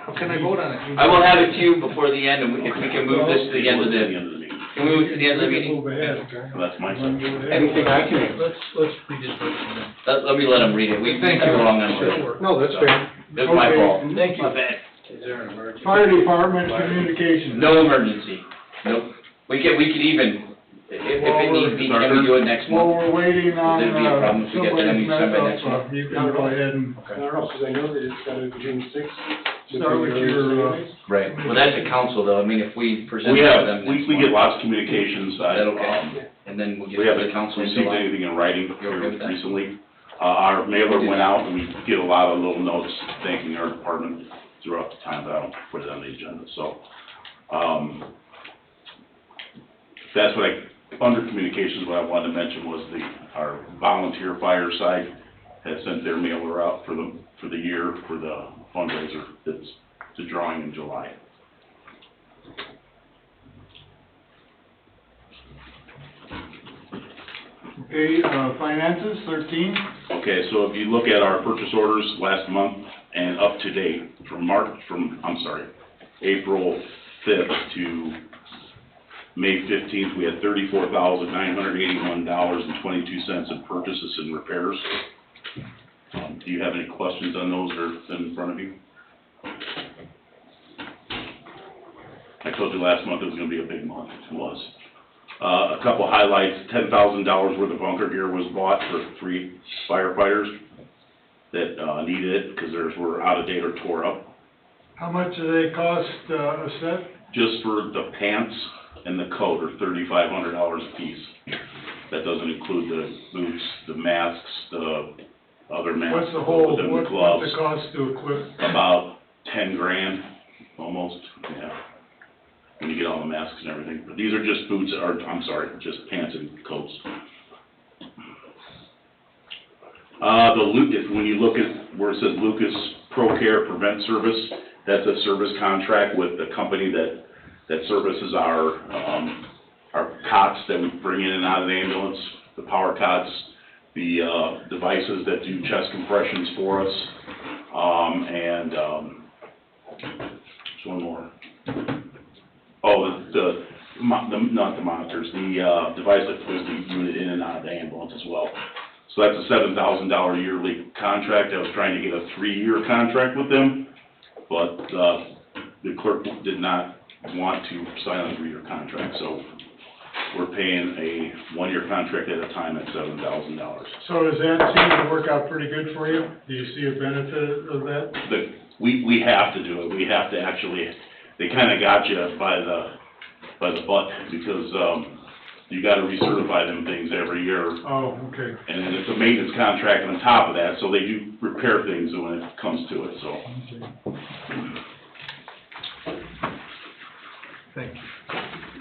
How can I vote on it? I will have it to you before the end, and if we can move this to the end of the, meeting. can we move to the end of the meeting? Move ahead. That's my suggestion. Anything I can answer. Let's read it first. Let me let him read it. We Thank have you. a long number. No, that's fair. It's my Okay. fault. Thank you. My bad. Fire department communications. No emergency. Nope. We could even, if it needs be, can we do it next While month? we're waiting on, Would there be a problem if we get that somebody's in December mess next up, month? you can go ahead and I don't know, because I know that it's got a June 6th. start with your, Right. Well, that's a council though. I mean, if we present We it to have, them next we get month, lots of communications. is that okay? And then we'll get We it to haven't the council in received July. anything in writing You okay with that? recently. Our mailer went out, and we get a lot of little notes thanking our department throughout the time, but I don't put it on the agenda, so. That's what under communications, what I wanted to mention was our volunteer fire side has sent their mailer out for the year, for the fundraiser that's the drawing in July. okay, finances, 13. Okay, so if you look at our purchase orders last month and up to date, April 5th to May 15th, we had $34,981.22 in purchases and repairs. Do you have any questions on those or in front of you? I told you last month it was gonna be a big month, it was. A couple highlights, $10,000 worth of bunker gear was bought for 3 firefighters that needed it because theirs were out of date or tore up. How much do they cost, a set? Just for the pants and the coat are $3,500 a piece. That doesn't include the boots, the masks, the other masks. What's the whole, the what's gloves. the cost to equip? About 10 grand, almost, yeah. when you get all the masks and everything. But these are just boots, or, I'm sorry, just pants and coats. When you look at where it says Lucas Pro Care Prevent Service, that's a service contract with the company that services our cots that we bring in and out of the ambulance, the power cots, the devices that do chest compressions for us, there's one more. Oh, not the monitors, the device that puts the unit in and out of the ambulance as well. So that's a $7,000 yearly contract. I was trying to get a 3-year contract with them, but the clerk did not want to sign a 3-year contract, so we're paying a 1-year contract at a time at $7,000. So does that seem to work out pretty good for you? Do you see a benefit of that? We have to do it. We have to actually, they kind of got you by the butt, because you gotta recertify them things every year. Oh, okay. And then it's a maintenance contract on top of that, so they do repair things when it comes to it, so. Okay. Thank you.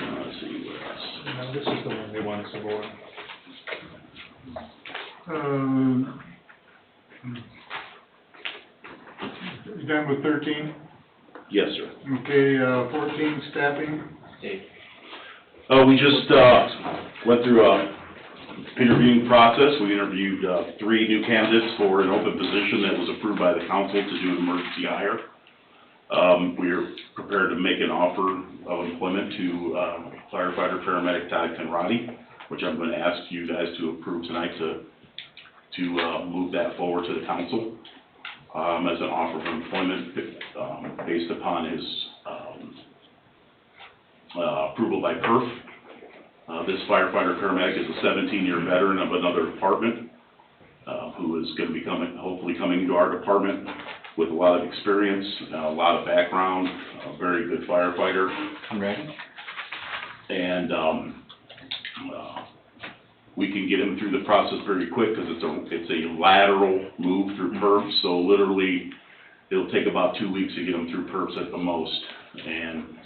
Let's see what else. Now, this is the one they want us to vote on. You done with 13? Yes, sir. Okay, 14, staffing? We just, went through a interviewing process. We interviewed, 3 new candidates for an open position that was approved by the council to do an emergency hire. We're prepared to make an offer of employment to, firefighter paramedic Todd Conradi, which I'm gonna ask you guys to approve tonight to move that forward to the council, as an offer of employment, based upon his, approval by PERF. This firefighter paramedic is a 17-year veteran of another department, who is gonna be hopefully coming to our department with a lot of experience, a lot of background, a very good firefighter. I'm ready. And, we can get him through the process very quick, because it's a lateral move through PERF, so literally, it'll take about 2 weeks to get him through PERFs at the most, and,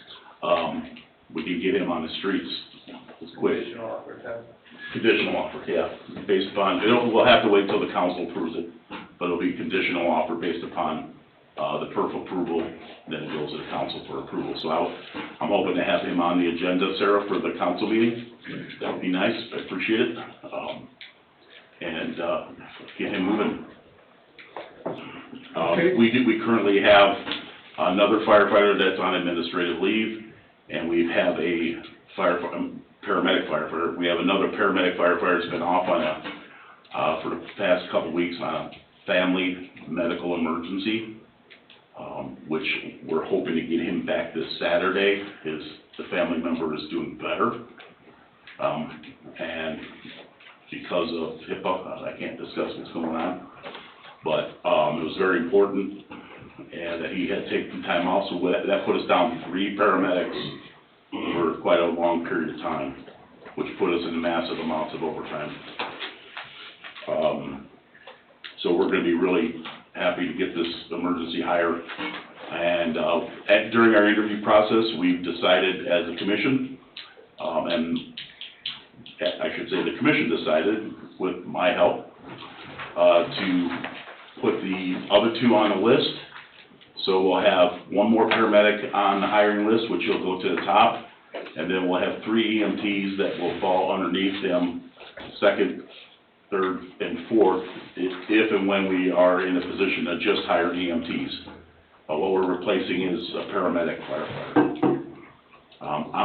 we can get him on the streets as quick. Conditional offer, yeah, based upon, we'll have to wait till the council approves it, but it'll be a conditional offer based upon, the PERF approval, then it goes to the council for approval. So I'm hoping to have him on the agenda, Sarah, for the council meeting. That would be nice, I appreciate it, and get him moving. We currently have another firefighter that's on administrative leave, and we have a paramedic firefighter. We have another paramedic firefighter that's been off on for the past couple weeks on a family medical emergency, which we're hoping to get him back this Saturday. The family member is doing better, and because of HIPAA, I can't discuss what's going on, but it was very important, and that he had taken time off, so that put us down 3 paramedics for quite a long period of time, which put us in massive amounts of overtime. So we're gonna be really happy to get this emergency hire. And during our interview process, we've decided as a commission, and I should say the commission decided, with my help, to put the other 2 on the list. So we'll have 1 more paramedic on the hiring list, which will go to the top, and then we'll have 3 EMTs that will fall underneath them, 2nd, 3rd, and 4th, if and when we are in a position to just hire EMTs. What we're replacing is a paramedic firefighter.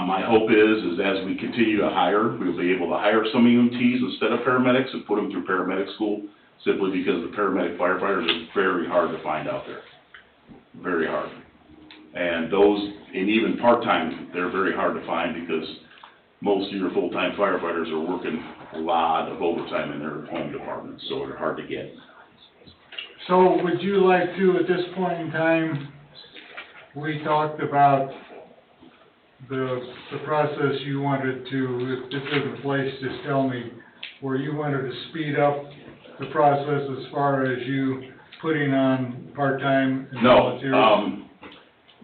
My hope is as we continue to hire, we'll be able to hire some EMTs instead of paramedics and put them through paramedic school, simply because the paramedic firefighters are very hard to find out there. Very hard. And even part-time, they're very hard to find, because most of your full-time firefighters are working a lot of overtime in their home departments, so they're hard to get. So would you like to, at this point in time, we talked about the process you wanted to, if this isn't place, just tell me, where you wanted to speed up the process as far as you putting on part-time and volunteers?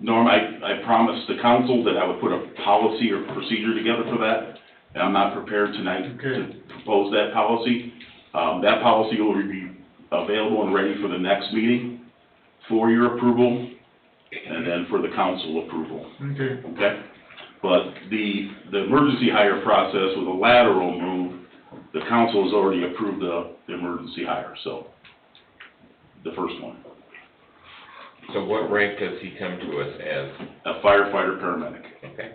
Norm, I promised the council that I would put a policy or procedure together for that, and I'm not prepared tonight to Okay. propose that policy. That policy will be available and ready for the next meeting for your approval, and then for the council approval, Okay. okay? But the emergency hire process with a lateral move, the council has already approved the emergency hire, so, the first one, So what rank does he come to us as? a firefighter paramedic. Okay.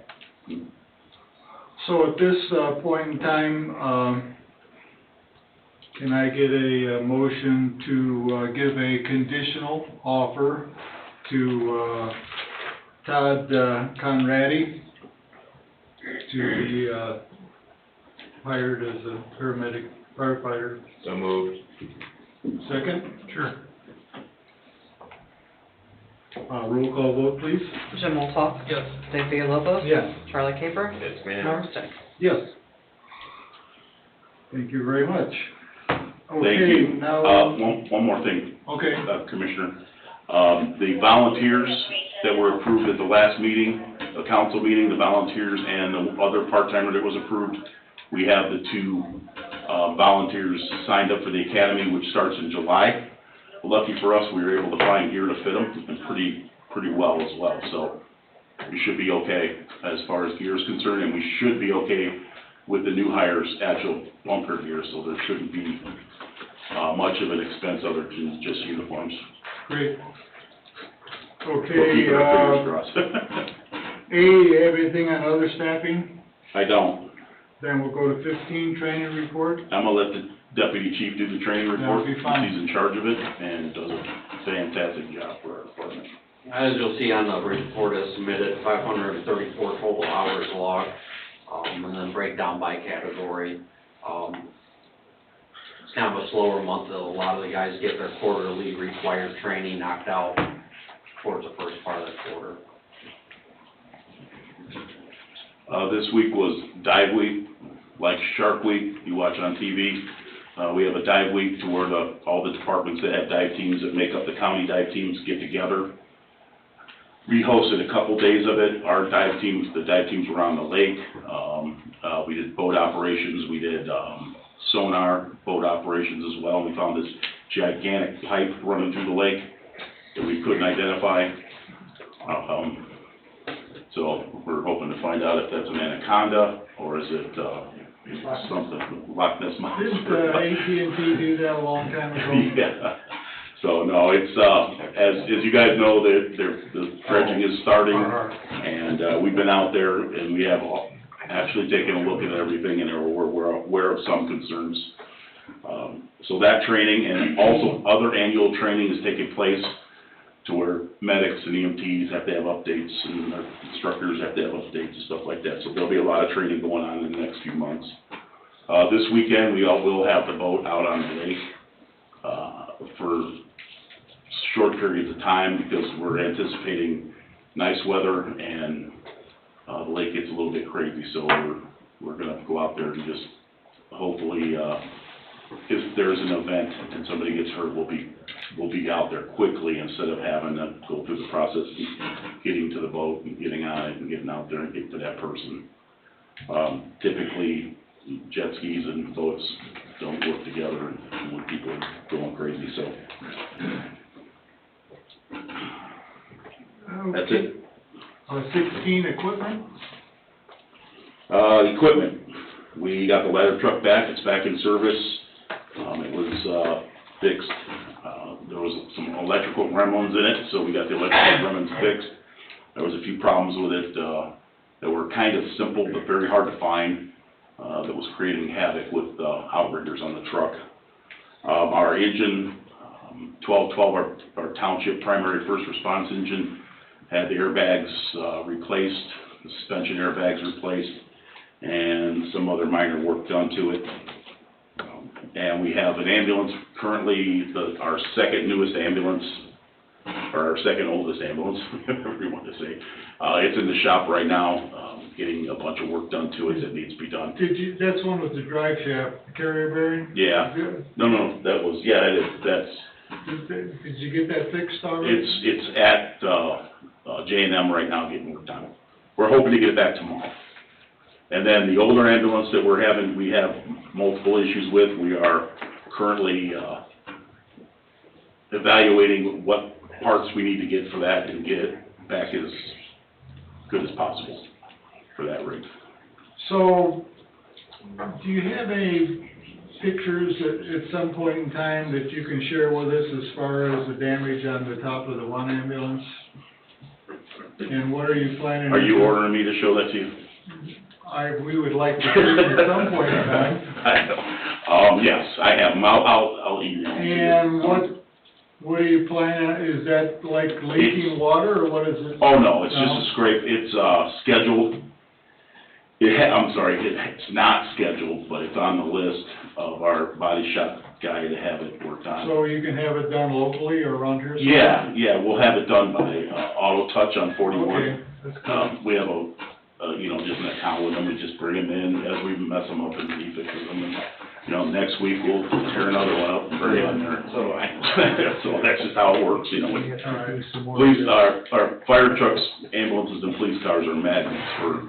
So at this point in time, can I get a motion to give a conditional offer to Todd Conradi to be hired as a paramedic firefighter? So moved. Second? Sure. Roll call vote, please. Jim Olsop? Yes. Dave Villalobos? Yes. Charlie Caper? Yes, ma'am. Norm Stick? Yes. Thank you very much. Thank Okay, you. now, One more thing, okay, Commissioner. The volunteers that were approved at the last meeting, the council meeting, the volunteers and the other part-timer that was approved, we have the two volunteers signed up for the academy, which starts in July. Lucky for us, we were able to find gear to fit them, and pretty well as well, so we should be okay as far as gear is concerned, and we should be okay with the new hires' actual bunker gear, so there shouldn't be much of an expense other than just uniforms. great. We'll Okay, keep our fingers crossed. A, everything on other staffing, I don't. then we'll go to 15, training report. I'm gonna let the deputy chief do the training report. That'll be fine. He's in charge of it and does a fantastic job for our department. As you'll see on the report as submitted, 534 total hours logged, and then breakdown by category. It's kind of a slower month, a lot of the guys get their quarterly required training knocked out towards the first part of the quarter. This week was dive week, like Shark Week, you watch on TV. We have a dive week to where all the departments that have dive teams that make up the county dive teams get together. We hosted a couple days of it. Our dive teams, the dive teams were on the lake. We did boat operations, we did sonar boat operations as well. We found this gigantic pipe running through the lake that we couldn't identify. So we're hoping to find out if that's an anaconda or is it something, Loch Ness Monster. Didn't AT&T do that a long time ago? Yeah, so no, it's, as you guys know, the dredging is starting, and, we've been out there, and we have actually taken a look at everything, and we're aware of some concerns. So that training, and also other annual training is taking place to where medics and EMTs have to have updates, and their instructors have to have updates and stuff like that, so there'll be a lot of training going on in the next few months. This weekend, we will have the boat out on the lake, for short periods of time, because we're anticipating nice weather, and, the lake gets a little bit crazy, so we're gonna go out there and just, hopefully, if there's an event and somebody gets hurt, we'll be out there quickly instead of having to go through the process of getting to the boat and getting on it and getting out there and getting to that person. Typically, jet skis and boats don't work together and when people are going crazy, so. That's it. 16, equipment? Equipment, we got the ladder truck back, it's back in service. It was, fixed. There was some electrical gremlins in it, so we got the electrical gremlins fixed. There was a few problems with it, that were kind of simple but very hard to find, that was creating havoc with, outriggers on the truck. Our engine, 1212, our township primary first response engine, had the airbags, replaced, the suspension airbags replaced, and some other minor work done to it. And we have an ambulance, currently, our second newest ambulance, or our second oldest ambulance, whatever you want to say. It's in the shop right now, getting a bunch of work done to it that needs to be done. That's one with the drive shaft, the carrier bearing? Yeah, no, that was, yeah, that's, Did you get that fixed already? it's at, J&M right now getting worked on. We're hoping to get it back tomorrow. And then the older ambulance that we have multiple issues with, we are currently, evaluating what parts we need to get for that and get it back as good as possible for that rig. So, do you have any pictures at some point in time that you can share with us as far as the damage on the top of the one ambulance? And what are you planning? Are you ordering me to show that to you? We would like to see it at some point in time. Yes, I have them. I'll email them to you. And what are you planning, is that like leaking water, or what is it? Oh, no, it's just a scrape, it's, scheduled. It's not scheduled, but it's on the list of our body shop guy to have it worked on. So you can have it done locally or around here? Yeah, we'll have it done by, Auto Touch on 41. Okay, that's good. We have just an account with them, we just bring them in as we mess them up and he fixes them. And, next week we'll tear another one up and bring it in there. So that's just how it works, Police, our fire trucks, ambulances and police cars are magnets for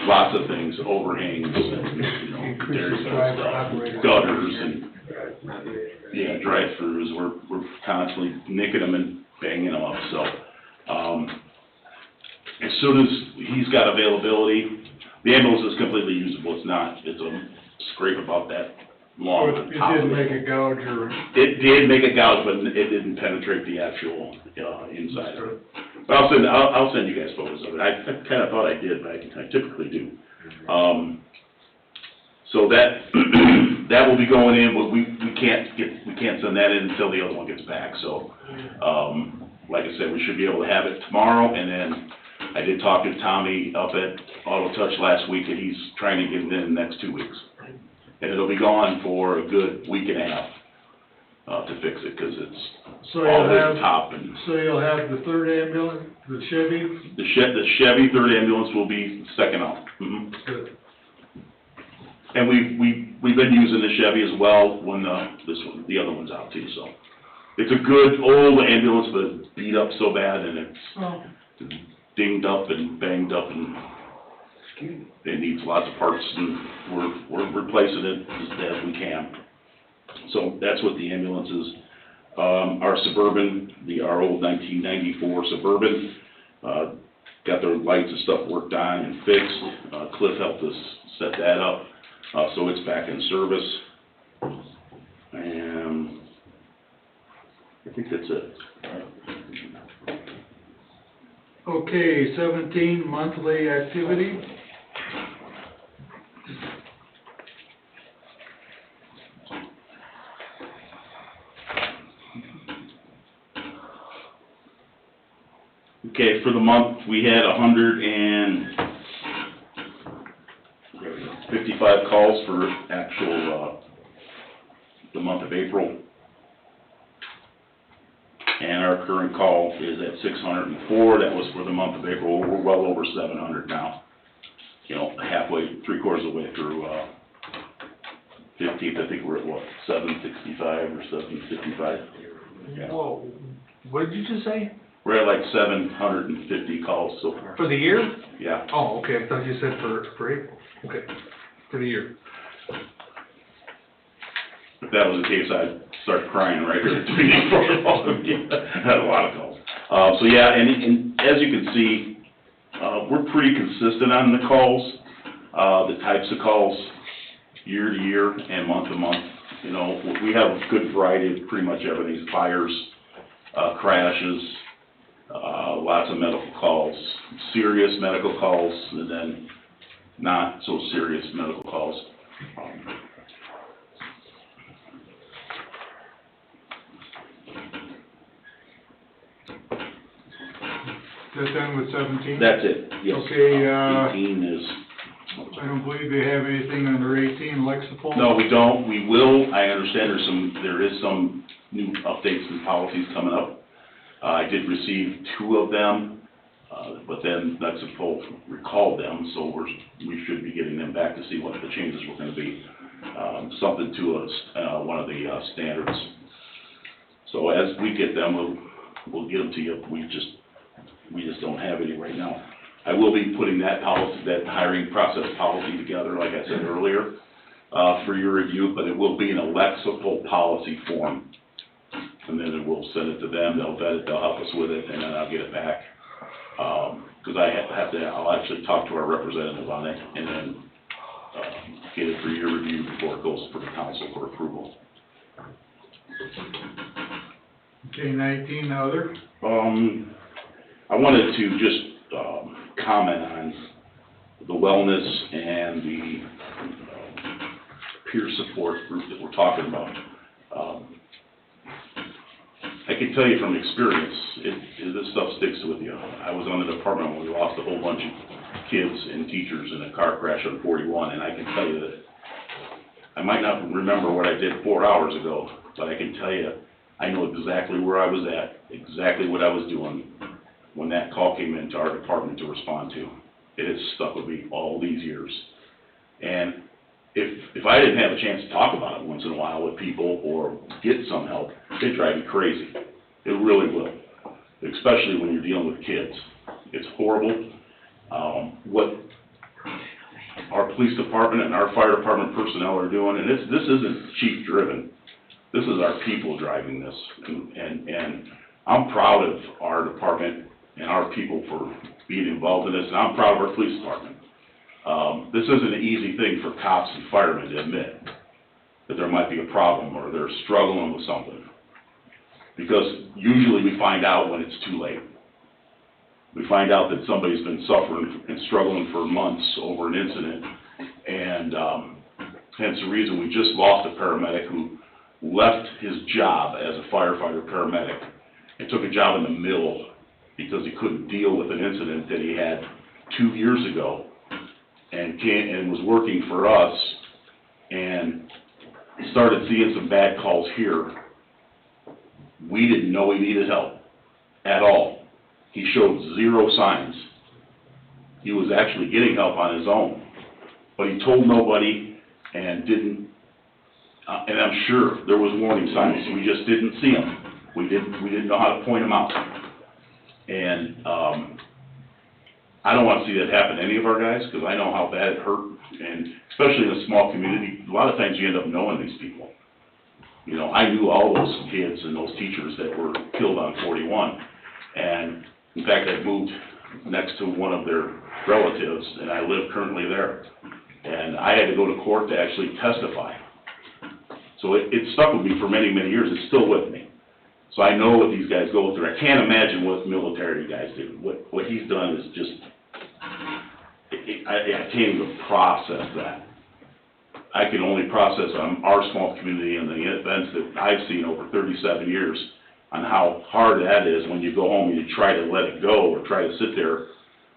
lots of things, overhangs and, gutters and, drive-throughs. We're constantly nicking them and banging them up, so, as soon as he's got availability, the ambulance is completely usable. It's a scrape about that long. It didn't make a gouge or? It did make a gouge, but it didn't penetrate the actual, inside of it. But I'll send you guys photos of it. I kinda thought I did, but I typically do. So that, that will be going in, but we can't send that in until the other one gets back, so, like I said, we should be able to have it tomorrow, and then I did talk to Tommy up at Auto Touch last week, and he's trying to get it in the next 2 weeks. And it'll be gone for a good week and a half, to fix it, cause it's all the top and. So you'll have the third ambulance, the Chevy? The Chevy third ambulance will be second out. Mhm. Good. And we've been using the Chevy as well when the other one's out too, so. It's a good old ambulance, but it's beat up so bad and it's dinged up and banged up and it needs lots of parts and we're replacing it as best we can. So that's what the ambulance is. Our Suburban, our old 1994 Suburban, got their lights and stuff worked on and fixed. Cliff helped us set that up, so it's back in service. And I think that's it. Okay, 17, monthly activity. Okay, for the month, we had 155 calls for actual, the month of April. And our current call is at 604, that was for the month of April. We're well over 700 now. Halfway, 3/4 of the way through, 15th, I think we're at what, 765 or 755? Yeah. Whoa, what did you just say? We're at like 750 calls so far. For the year? Yeah. Oh, okay, I thought you said for April. Okay, for the year. If that was the case, I'd start crying right here at the beginning for I had a lot of calls. So yeah, and as you can see, we're pretty consistent on the calls, the types of calls, year to year and month to month. We have a good variety of pretty much everything, fires, crashes, lots of medical calls, serious medical calls, and then not so serious medical calls. That's done with 17? That's it, yes. Okay, 18 is, I don't believe they have anything under 18, Lexipol? no, we don't, we will, I understand there is some new updates and policies coming up. I did receive 2 of them, but then Lexipol recalled them, so we should be getting them back to see what the changes were gonna be. Something to one of the standards. So as we get them, we'll get them to you. We just We just don't have any right now. I will be putting that policy, that hiring process policy together, like I said earlier, for your review, but it will be in a lexical policy form. And then we'll send it to them, they'll vet it, they'll help us with it, and then I'll get it back. Because I'll actually talk to our representative on it, and then, get it for your review before it goes for the council for approval. Okay, 19, other? I wanted to just, comment on the wellness and the peer support group that we're talking about. I can tell you from experience, this stuff sticks with you. I was on the department when we lost a whole bunch of kids and teachers in a car crash on 41, and I can tell you that I might not remember what I did 4 hours ago, but I can tell you, I know exactly where I was at, exactly what I was doing when that call came into our department to respond to. It has stuck with me all these years. And if I didn't have a chance to talk about it once in a while with people or get some help, it'd drive me crazy. It really will, especially when you're dealing with kids. It's horrible. What our police department and our fire department personnel are doing, and this isn't chief driven. This is our people driving this, and I'm proud of our department and our people for being involved in this, and I'm proud of our police department. This isn't an easy thing for cops and firemen to admit, that there might be a problem or they're struggling with something. Because usually we find out when it's too late. We find out that somebody's been suffering and struggling for months over an incident, and hence the reason we just lost a paramedic who left his job as a firefighter paramedic and took a job in the mill because he couldn't deal with an incident that he had 2 years ago, and was working for us, and started seeing some bad calls here. We didn't know he needed help at all. He showed zero signs. He was actually getting help on his own, but he told nobody and didn't, and I'm sure there was warning signs, we just didn't see them. We didn't know how to point them out. And I don't want to see that happen to any of our guys, because I know how bad it hurt, and especially in a small community, a lot of times you end up knowing these people. You know, I knew all those kids and those teachers that were killed on 41, and in fact, I moved next to one of their relatives, and I live currently there. And I had to go to court to actually testify. So it stuck with me for many, many years. It's still with me. So I know what these guys go through. I can't imagine what military guys do. What he's done is just, I can't even process that. I can only process on our small community and the events that I've seen over 37 years on how hard that is when you go home and you try to let it go or try to sit there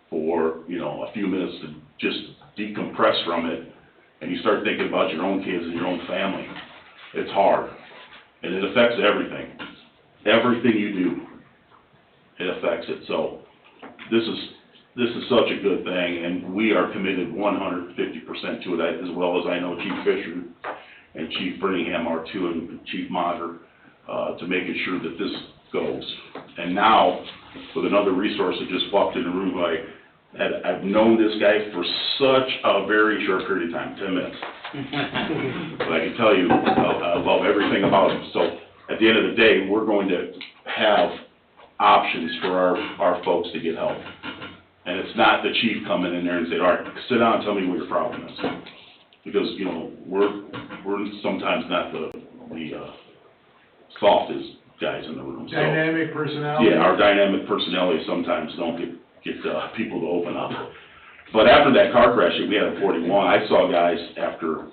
for, you know, a few minutes to just decompress from it, and you start thinking about your own kids and your own family. It's hard, and it affects everything. Everything you do, it affects it. So this is such a good thing, and we are committed 150% to it, as well as I know Chief Fisher and Chief Birmingham are too, and Chief Mater, to making sure that this goes. And now, with another resource that just walked in the room, I've known this guy for such a very short period of time, 10 minutes. But I can tell you, I love everything about him. So at the end of the day, we're going to have options for our folks to get help. And it's not the chief coming in there and saying, all right, sit down and tell me what your problem is. Because, you know, we're sometimes not the softest guys in the room. So, Dynamic personality? yeah, our dynamic personalities sometimes don't get people to open up. But after that car crash that we had at 41, I saw guys after,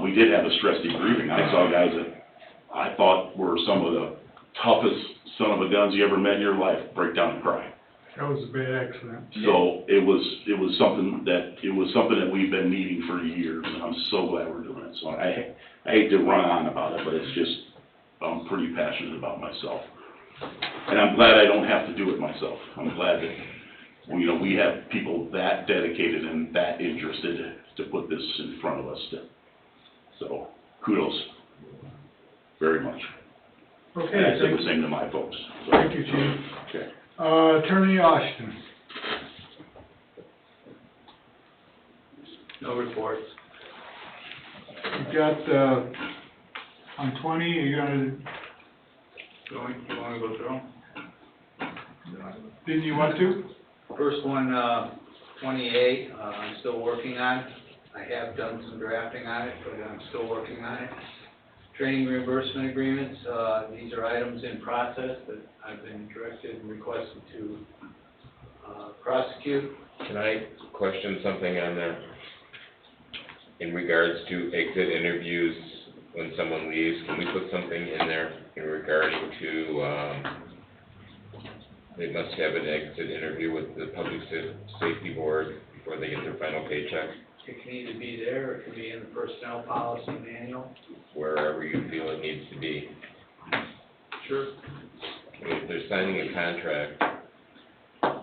we did have a stress debriefing, I saw guys that I thought were some of the toughest son of a guns you ever met in your life break down and cry. That was a bad accident. So it was something that we've been needing for years, and I'm so glad we're doing it. So I hate to run on about it, but it's just, I'm pretty passionate about myself. And I'm glad I don't have to do it myself. I'm glad that, you know, we have people that dedicated and that interested to put this in front of us. So kudos, very much. Okay, And I said the same to my folks. So, thank you, Chief. okay. Attorney Austin. No reports. You got, on 20, you gonna, You want to go through them? didn't you want to? First one, 28, I'm still working on. I have done some drafting on it, but I'm still working on it. Training reimbursement agreements, these are items in process that I've been directed and requested to prosecute. Can I question something on there? In regards to exit interviews when someone leaves, can we put something in there in regard to, they must have an exit interview with the Public Safety Board before they get their final paycheck? It can either be there, or it can be in the personnel policy manual. Wherever you feel it needs to be. Sure. If they're signing a contract,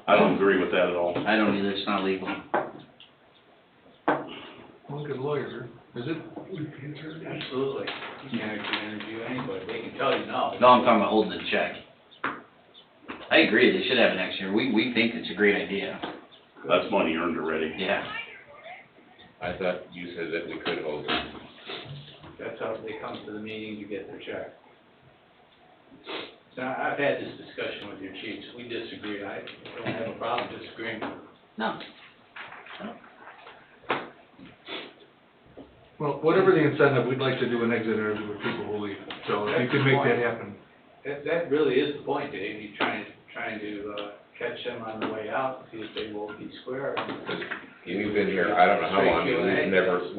I don't agree with that at all. I don't either, it's not legal. Look at lawyer, is it? Absolutely. You can't interview anybody, they can tell you no. No, I'm talking about holding the check. I agree, they should have an extra, we think it's a great idea. That's money earned already. Yeah. I thought you said that we could hold it. That's how they come to the meeting to get their check. So I've had this discussion with your chiefs, we disagree, I don't have a problem disagreeing. No. Well, whatever the incentive, we'd like to do an exit interview with people who leave, so if you could make that happen. That really is the point, Dave, you're trying to catch them on the way out, see if they will be square. We've been here, I don't know how long, but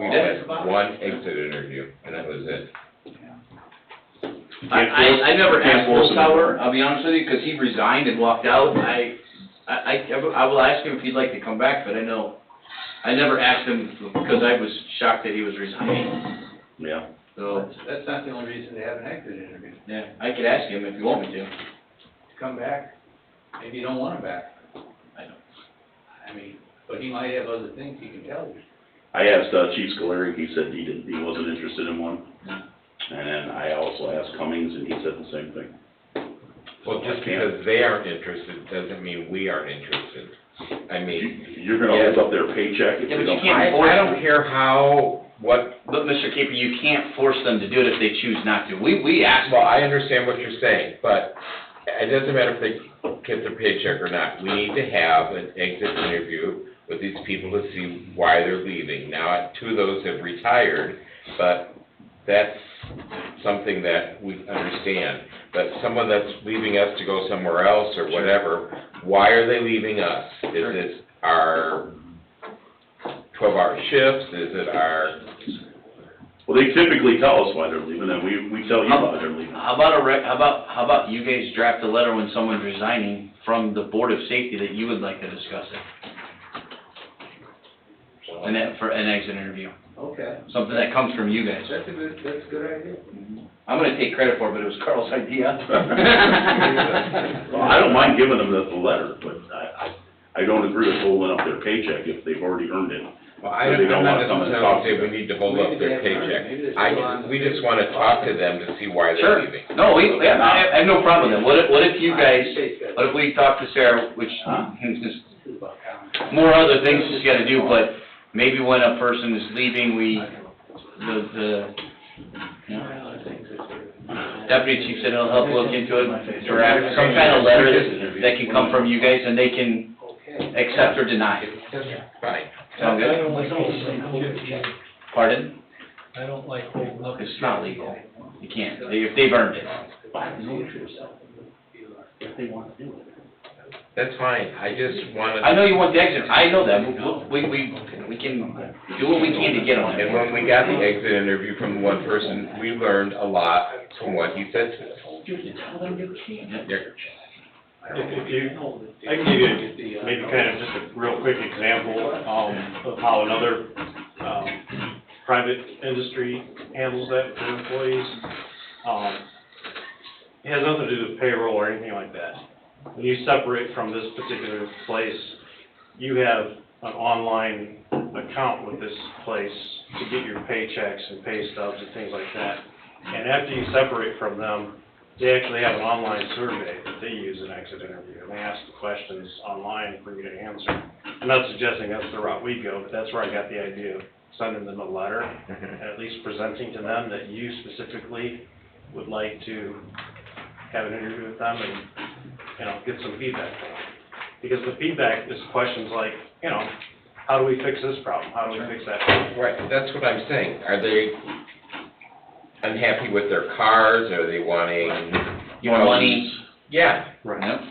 we've had one exit interview, and that was it. I never Can't asked force Will him to Sauer, go. I'll be honest with you, because he resigned and walked out. I will ask him if he'd like to come back, but I never asked him because I was shocked that he was resigning. Yeah. So, That's not the only reason to have an exit interview, yeah, I could ask him if you want me to. to come back, maybe you don't want him back. I know. I mean, but he might have other things he can tell you. I asked Chief Scolari, he said he wasn't interested in one. And then I also asked Cummings, and he said the same thing. Well, just because they aren't interested doesn't mean we aren't interested. I mean, You're gonna hold up their paycheck if Yeah, they but you don't. can't I don't care what, But Mr. Caper, you can't force them to do it if they choose not to. We asked. well, I understand what you're saying, but it doesn't matter if they get their paycheck or not. We need to have an exit interview with these people to see why they're leaving. Now, two of those have retired, but that's something that we understand. But someone that's leaving us to go somewhere else or whatever, why are they leaving us? Is it our 12-hour shifts? Is it our... Well, they typically tell us why they're leaving, and we tell you why they're leaving. How about you guys draft a letter when someone's resigning from the Board of Safety that you would like to discuss it? And that, for an exit interview, Okay. something that comes from you guys. That's a good idea. I'm gonna take credit for it, but it was Carl's idea. Well, I don't mind giving them the letter, but I don't agree with holding up their paycheck if they've already earned it. Well, So they don't I'm not wanna come and talk necessarily to saying we them. need to hold up their Maybe paycheck. they're We just wanna talk to them to see why Sure. they're leaving. No, I have no problem with that. What if you guys, what if we talk to Sarah, which, more other things she's gotta do, but maybe when a person is leaving, Deputy Chief said he'll help look into it, draft some kind of letter that can come from you guys, and they can accept or deny it. Fine. Sound I good? don't like holding up, Pardon? I don't like holding up. It's not legal. You can't, if they've earned it. If they want to do it. That's fine, I just wanna... I know you want the exit, I know that, we can do what we can to get on it. And when we got the exit interview from the one person, we learned a lot from what he said to us. Yeah. If you, I can give you maybe kind of just a real quick example, of how another, private industry handles that for employees. It has nothing to do with payroll or anything like that. When you separate from this particular place, you have an online account with this place to get your paychecks and pay stubs and things like that. And after you separate from them, they actually have an online survey that they use in exit interview, and they ask the questions online for you to answer. I'm not suggesting that's the route we go, but that's where I got the idea of sending them a letter, and at least presenting to them that you specifically would like to have an interview with them and, you know, get some feedback from them. Because the feedback is questions like, you know, how do we fix this problem? How do we fix that problem? Right, that's what I'm saying. Are they unhappy with their cars? Are they wanting, you know? Money. Yeah. Right. Yep.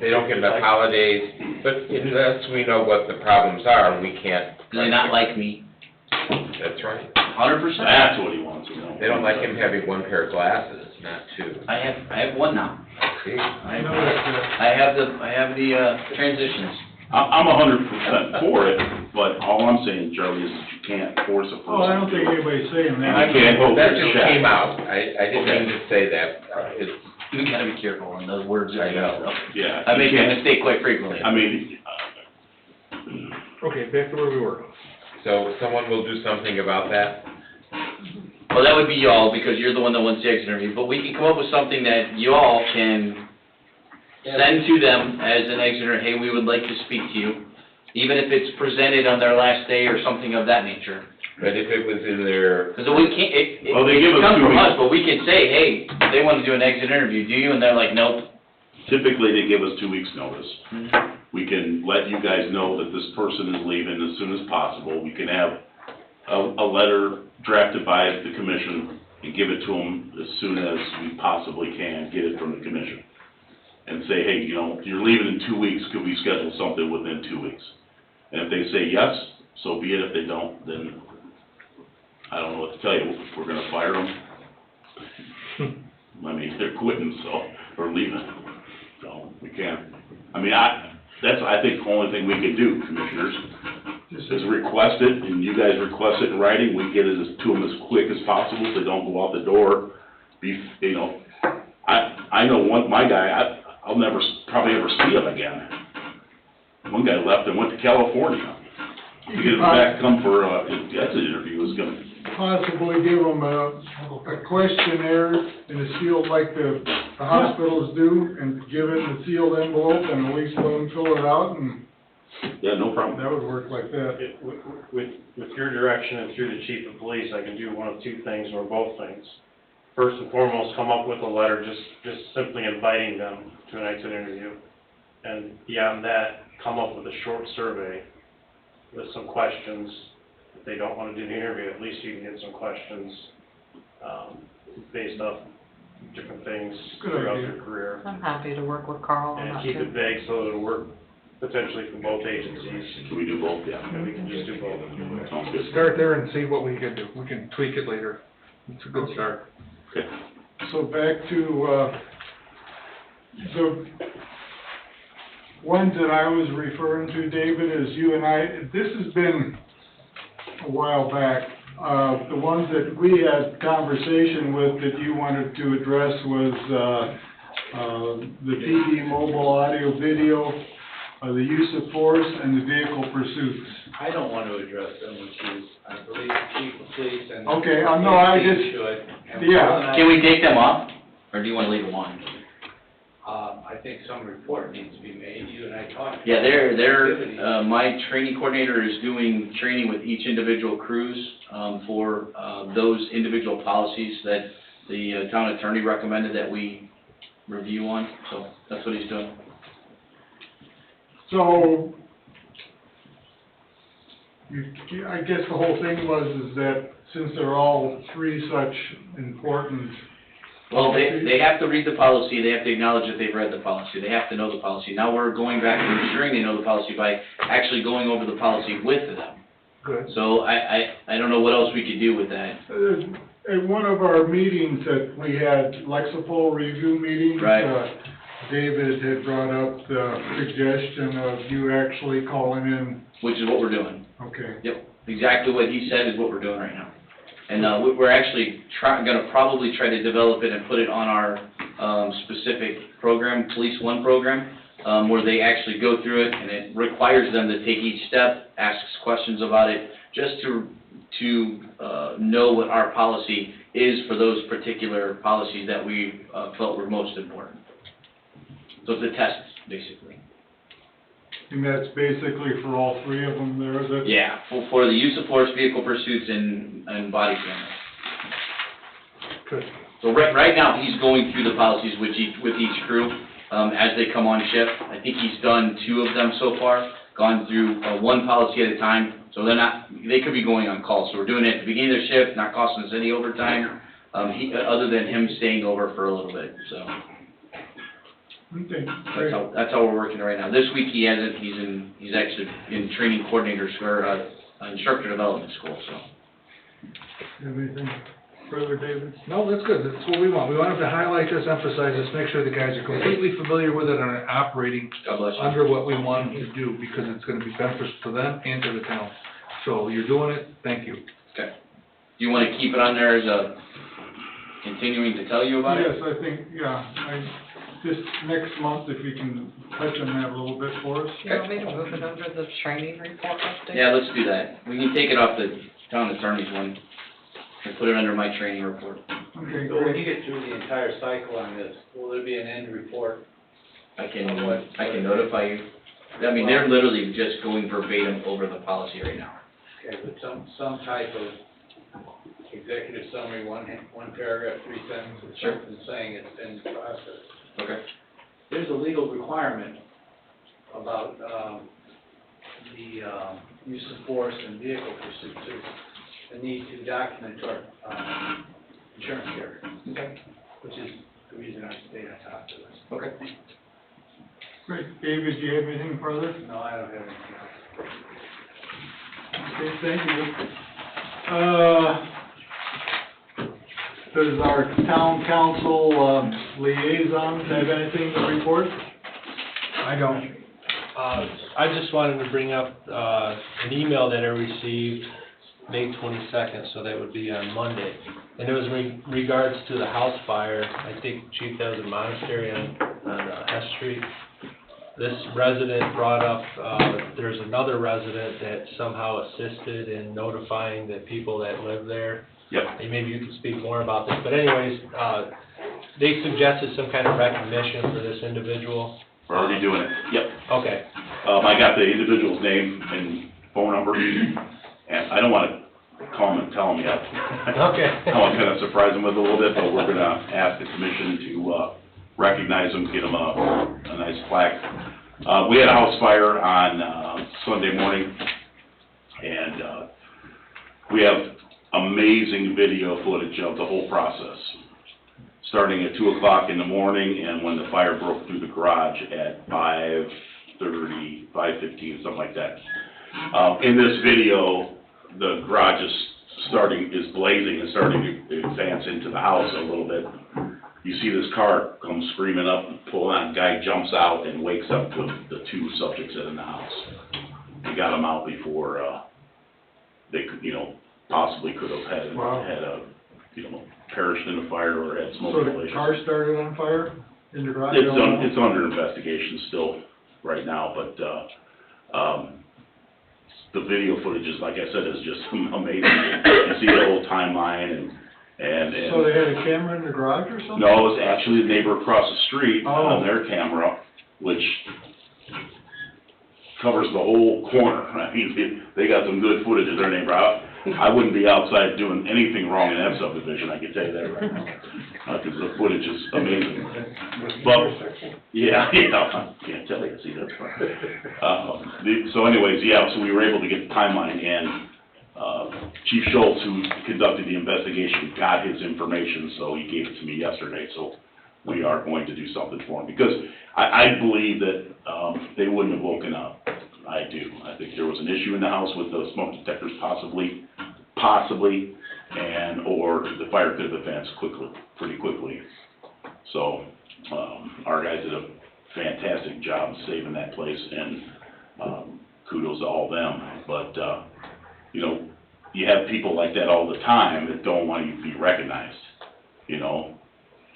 They don't get enough holidays, but unless we know what the problems are, we can't. Do they not like me? That's right. 100%. That's what he wants to know. They don't like him having one pair of glasses, not two. I have one now. See? I have the transitions. I'm 100% for it, but all I'm saying, Charlie, is that you can't force a person. Oh, I don't think anybody's saying And that. I can't hope That it's just checked. came out. I didn't mean to say that. It's, You gotta be careful on those words. I know. Yeah. I make you that can't- mistake quite frequently. I mean, Okay, back to where we were. so someone will do something about that? Well, that would be y'all, because you're the one that wants the exit interview, but we can come up with something that y'all can send to them as an exit interview, hey, we would like to speak to you, even if it's presented on their last day or something of that nature. But if it was in their, Because we can't, it Well, they give can us come 2 from weeks. us, but we can say, hey, they want to do an exit interview, do you? And they're like, nope. typically, they give us 2 weeks' notice. We can let you guys know that this person is leaving as soon as possible. We can have a letter drafted by the commission and give it to them as soon as we possibly can, get it from the commission. And say, hey, you know, you're leaving in 2 weeks, could we schedule something within 2 weeks? And if they say yes, so be it. If they don't, then I don't know what to tell you. We're gonna fire them. I mean, they're quitting, so, or leaving, so we can't. I mean, that's, I think, the only thing we can do, commissioners, is request it, and you guys request it in writing, we get it to them as quick as possible, so they don't go out the door, you know. I know my guy, I'll never, probably ever see him again. One guy left and went to California. To get him back, come for, his exit interview was gonna, Possibly give them a questionnaire in a sealed, like the hospitals do, and give it in a sealed envelope, and at least let them fill it out, and yeah, no problem. that would work like that. With your direction and through the chief of police, I can do one of two things or both things. First and foremost, come up with a letter just simply inviting them to an exit interview. And beyond that, come up with a short survey with some questions. If they don't want to do the interview, at least you can get some questions, based off different things Good throughout idea. their career. I'm happy to work with Carl on And that keep too. it vague so it'll work potentially from both agencies. Can we do both? Yeah. And we can just do both. Sounds good. Start there and see what we can do. We can tweak it later. It's a good start. Okay. So back to, the ones that I was referring to, David, is you and I, this has been a while back. The ones that we had conversation with that you wanted to address was, the PD mobile audio video, the use of force, and the vehicle pursuits. I don't want to address them, which is, I believe, the chief of police and. Okay, no, I just- Should. And yeah. Paul and I- Can we take them off, or do you want to leave them on? I think some report needs to be made, you and I talked. Yeah, Activities. my training coordinator is doing training with each individual crews, for, those individual policies that the town attorney recommended that we review on, so that's what he's doing. So, I guess the whole thing was is that since they're all three such important. Well, they have to read the policy, they have to acknowledge that they've read the policy, they have to know the policy. Now we're going back and ensuring they know the policy by actually going over the policy with them. Good. So I don't know what else we could do with that. At one of our meetings that we had, Lexipol review meetings. Right. David had brought up the suggestion of you actually calling in. Which is what we're doing. Okay. Yep, exactly what he said is what we're doing right now. And, we're actually gonna probably try to develop it and put it on our, specific program, Police One program, where they actually go through it, and it requires them to take each step, asks questions about it, just to know what our policy is for those particular policies that we felt were most important. So it's a test, basically. And that's basically for all three of them there, is it? Yeah, for the use of force, vehicle pursuits, and body cameras. Good. So right now, he's going through the policies with each crew, as they come on shift. I think he's done 2 of them so far, gone through, 1 policy at a time, so they could be going on call. So we're doing it at the beginning of their shift, not costing us any overtime, other than him staying over for a little bit, so. Okay, great. That's how we're working right now. This week, he's actually in training coordinators for, instructor development school, so. You have anything further, David? No, that's good, that's what we want. We want them to highlight this, emphasize this, make sure the guys are completely familiar with it and are operating God bless you. under what we want them to do, because it's gonna be beneficial to them and to the town. So you're doing it, thank you. Okay. Do you want to keep it on there as a, continuing to tell you about it? Yes, I think, just next month, if you can touch on that a little bit for us. Do you want me to move it under the training report update? Yeah, let's do that. We can take it off the town attorney's one and put it under my training report. Okay, So when great. you get through the entire cycle on this, will there be an end report? I can notify you. I mean, they're literally just going verbatim over the policy right now. Okay, but some type of executive summary, one paragraph, 3 sentences, Sure. something saying it's been processed. Okay. There's a legal requirement about, the, use of force and vehicle pursuits. There's the need to document to our, insurance carrier. Okay. Which is the reason I stayed on top of this. Okay. Great. David, do you have anything further? No, I don't have anything else. Okay, thank you. Does our town council liaison have anything to report? I don't. I just wanted to bring up an email that I received May 22nd, so that would be on Monday. And it was regards to the house fire, I think Chief, that was in Monastery on Hess Street. This resident brought up, there's another resident that somehow assisted in notifying the people that live there. Yep. And maybe you can speak more about this, but anyways, they suggested some kind of recognition for this individual. We're already doing it. Yep. Okay. I got the individual's name and phone number, and I don't want to call him and tell him yet. Okay. I want to kind of surprise him with a little bit, but we're gonna ask the commission to, recognize him, get him a nice plaque. We had a house fire on, Sunday morning, and, we have amazing video footage of the whole process, starting at 2 o'clock in the morning, and when the fire broke through the garage at 5:30, 5:15, something like that. In this video, the garage is blazing and starting to advance into the house a little bit. You see this car come screaming up, pull on, guy jumps out and wakes up the 2 subjects in the house. We got them out before, they could, possibly could have had a, perished in a fire or had smoke So the inhalation. car started on fire in the garage? It's under investigation still right now, but, the video footage is, like I said, is just amazing. You see the whole timeline and. So they had a camera in the garage or something? No, it was actually the neighbor across the street on Oh. their camera, which covers the whole corner. I mean, they got some good footage of their neighbor out. I wouldn't be outside doing anything wrong in that subdivision, I can tell you that right now. Because the footage is amazing. But, yeah, can't tell you, see, that's fine. So anyways, so we were able to get the timeline, and, Chief Schultz, who conducted the investigation, got his information, so he gave it to me yesterday, so we are going to do something for him, because I believe that, they wouldn't have woken up. I do. I think there was an issue in the house with the smoke detectors possibly, or the fire could have advanced pretty quickly. So, our guys did a fantastic job saving that place, and, kudos to all them. But, you have people like that all the time that don't want you to be recognized,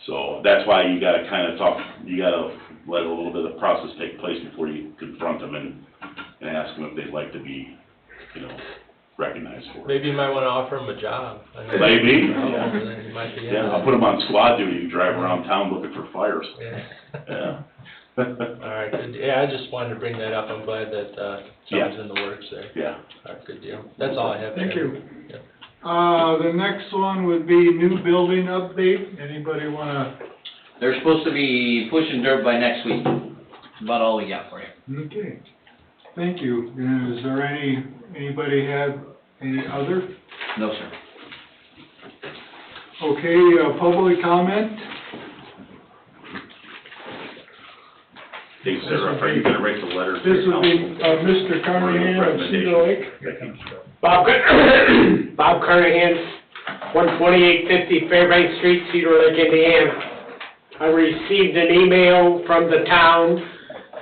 So that's why you gotta you gotta let a little bit of the process take place before you confront them and ask them if they'd like to be, recognized for it. Maybe you might wanna offer him a job. I mean, Maybe, I don't know, yeah. then he might be Yeah, I'll in put them on squad duty and drive around town looking for fires. there. Yeah. All right, good, yeah, I just wanted to bring that up, I'm glad that, something's in the works there. Yeah. All right, good deal, that's all I have. Thank Chairman. you. Yeah. The next one would be new building update. Anybody wanna, They're supposed to be pushing dirt by next week. That's about all we got for you. okay, thank you. And is there anybody have any other? No, sir. Okay, public comment? Hey, Sarah, are you gonna write the letter to This your would be, council? Mr. Carnahan of Cedar Lake. Bob Carnahan, 12850 Fairbanks Street, Cedar Lake, Indiana. I received an email from the town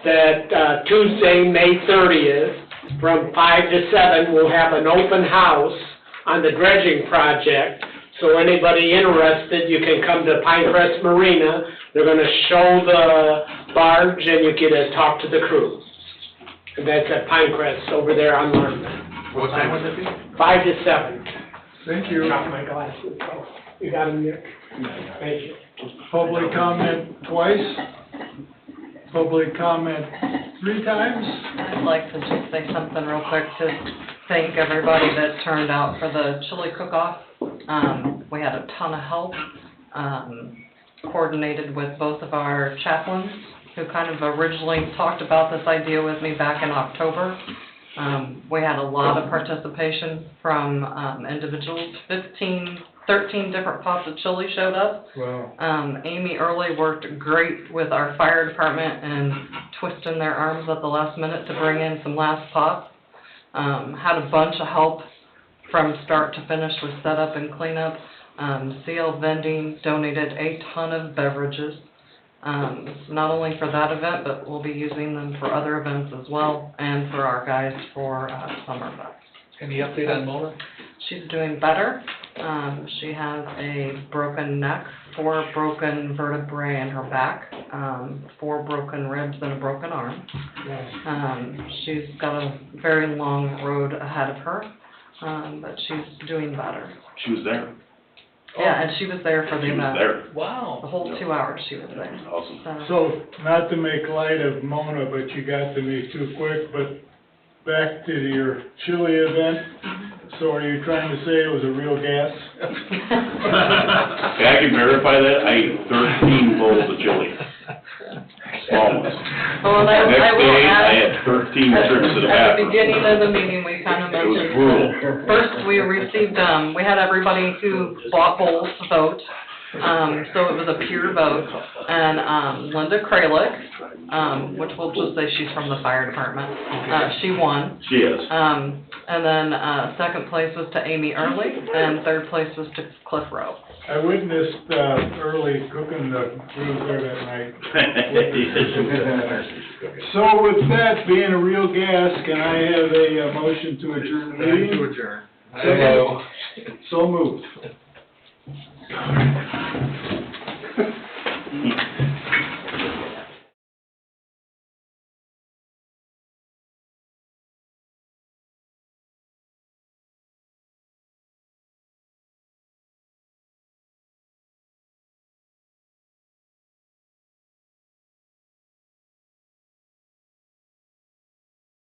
that Tuesday, May 30th, from 5 to 7, we'll have an open house on the dredging project. So anybody interested, you can come to Pinecrest Marina. They're gonna show the barge and you get to talk to the crew. And that's at Pinecrest over there on Larned. What time would it be? 5 to 7. Thank you. Got my glasses. You got them, Nick? Thank you. Public comment twice. Public comment 3 times. I'd like to just say something real quick to thank everybody that turned out for the chili cook-off. We had a ton of help, coordinated with both of our chaplains, who kind of originally talked about this idea with me back in October. We had a lot of participation from individuals. 13 different pots of chili showed up. Wow. Amy Early worked great with our fire department and twisting their arms at the last minute to bring in some last pots. Had a bunch of help from start to finish with setup and cleanup. CL Vending donated a ton of beverages, not only for that event, but we'll be using them for other events as well, and for our guys for summer events. Any update on Mona? She's doing better. She has a broken neck, 4 broken vertebrae in her back, 4 broken ribs and a broken arm. She's got a very long road ahead of her, but she's doing better. She was there. Yeah, and she was there for the She was event. there. Wow. The whole 2 hours she was there. Awesome. So, not to make light of Mona, but you got to me too quick, but back to your chili event. So are you trying to say it was a real gas? Okay, I can verify that. I ate 13 bowls of chili. Small ones. Well, and I Next will day, add, I had 13 trips to the at the bathroom. beginning of the meeting, we kind of It was mentioned, brutal. first we received, we had everybody who bought bowls vote. So it was a peer vote, and, Linda Kralik, which we'll just say she's from the fire department, she won. She is. And then, second place was to Amy Early, and third place was to Cliff Rowe. I witnessed, Early cooking the food there that night. So with that being a real gas, can I have a motion to adjourn the meeting? To adjourn. So moved.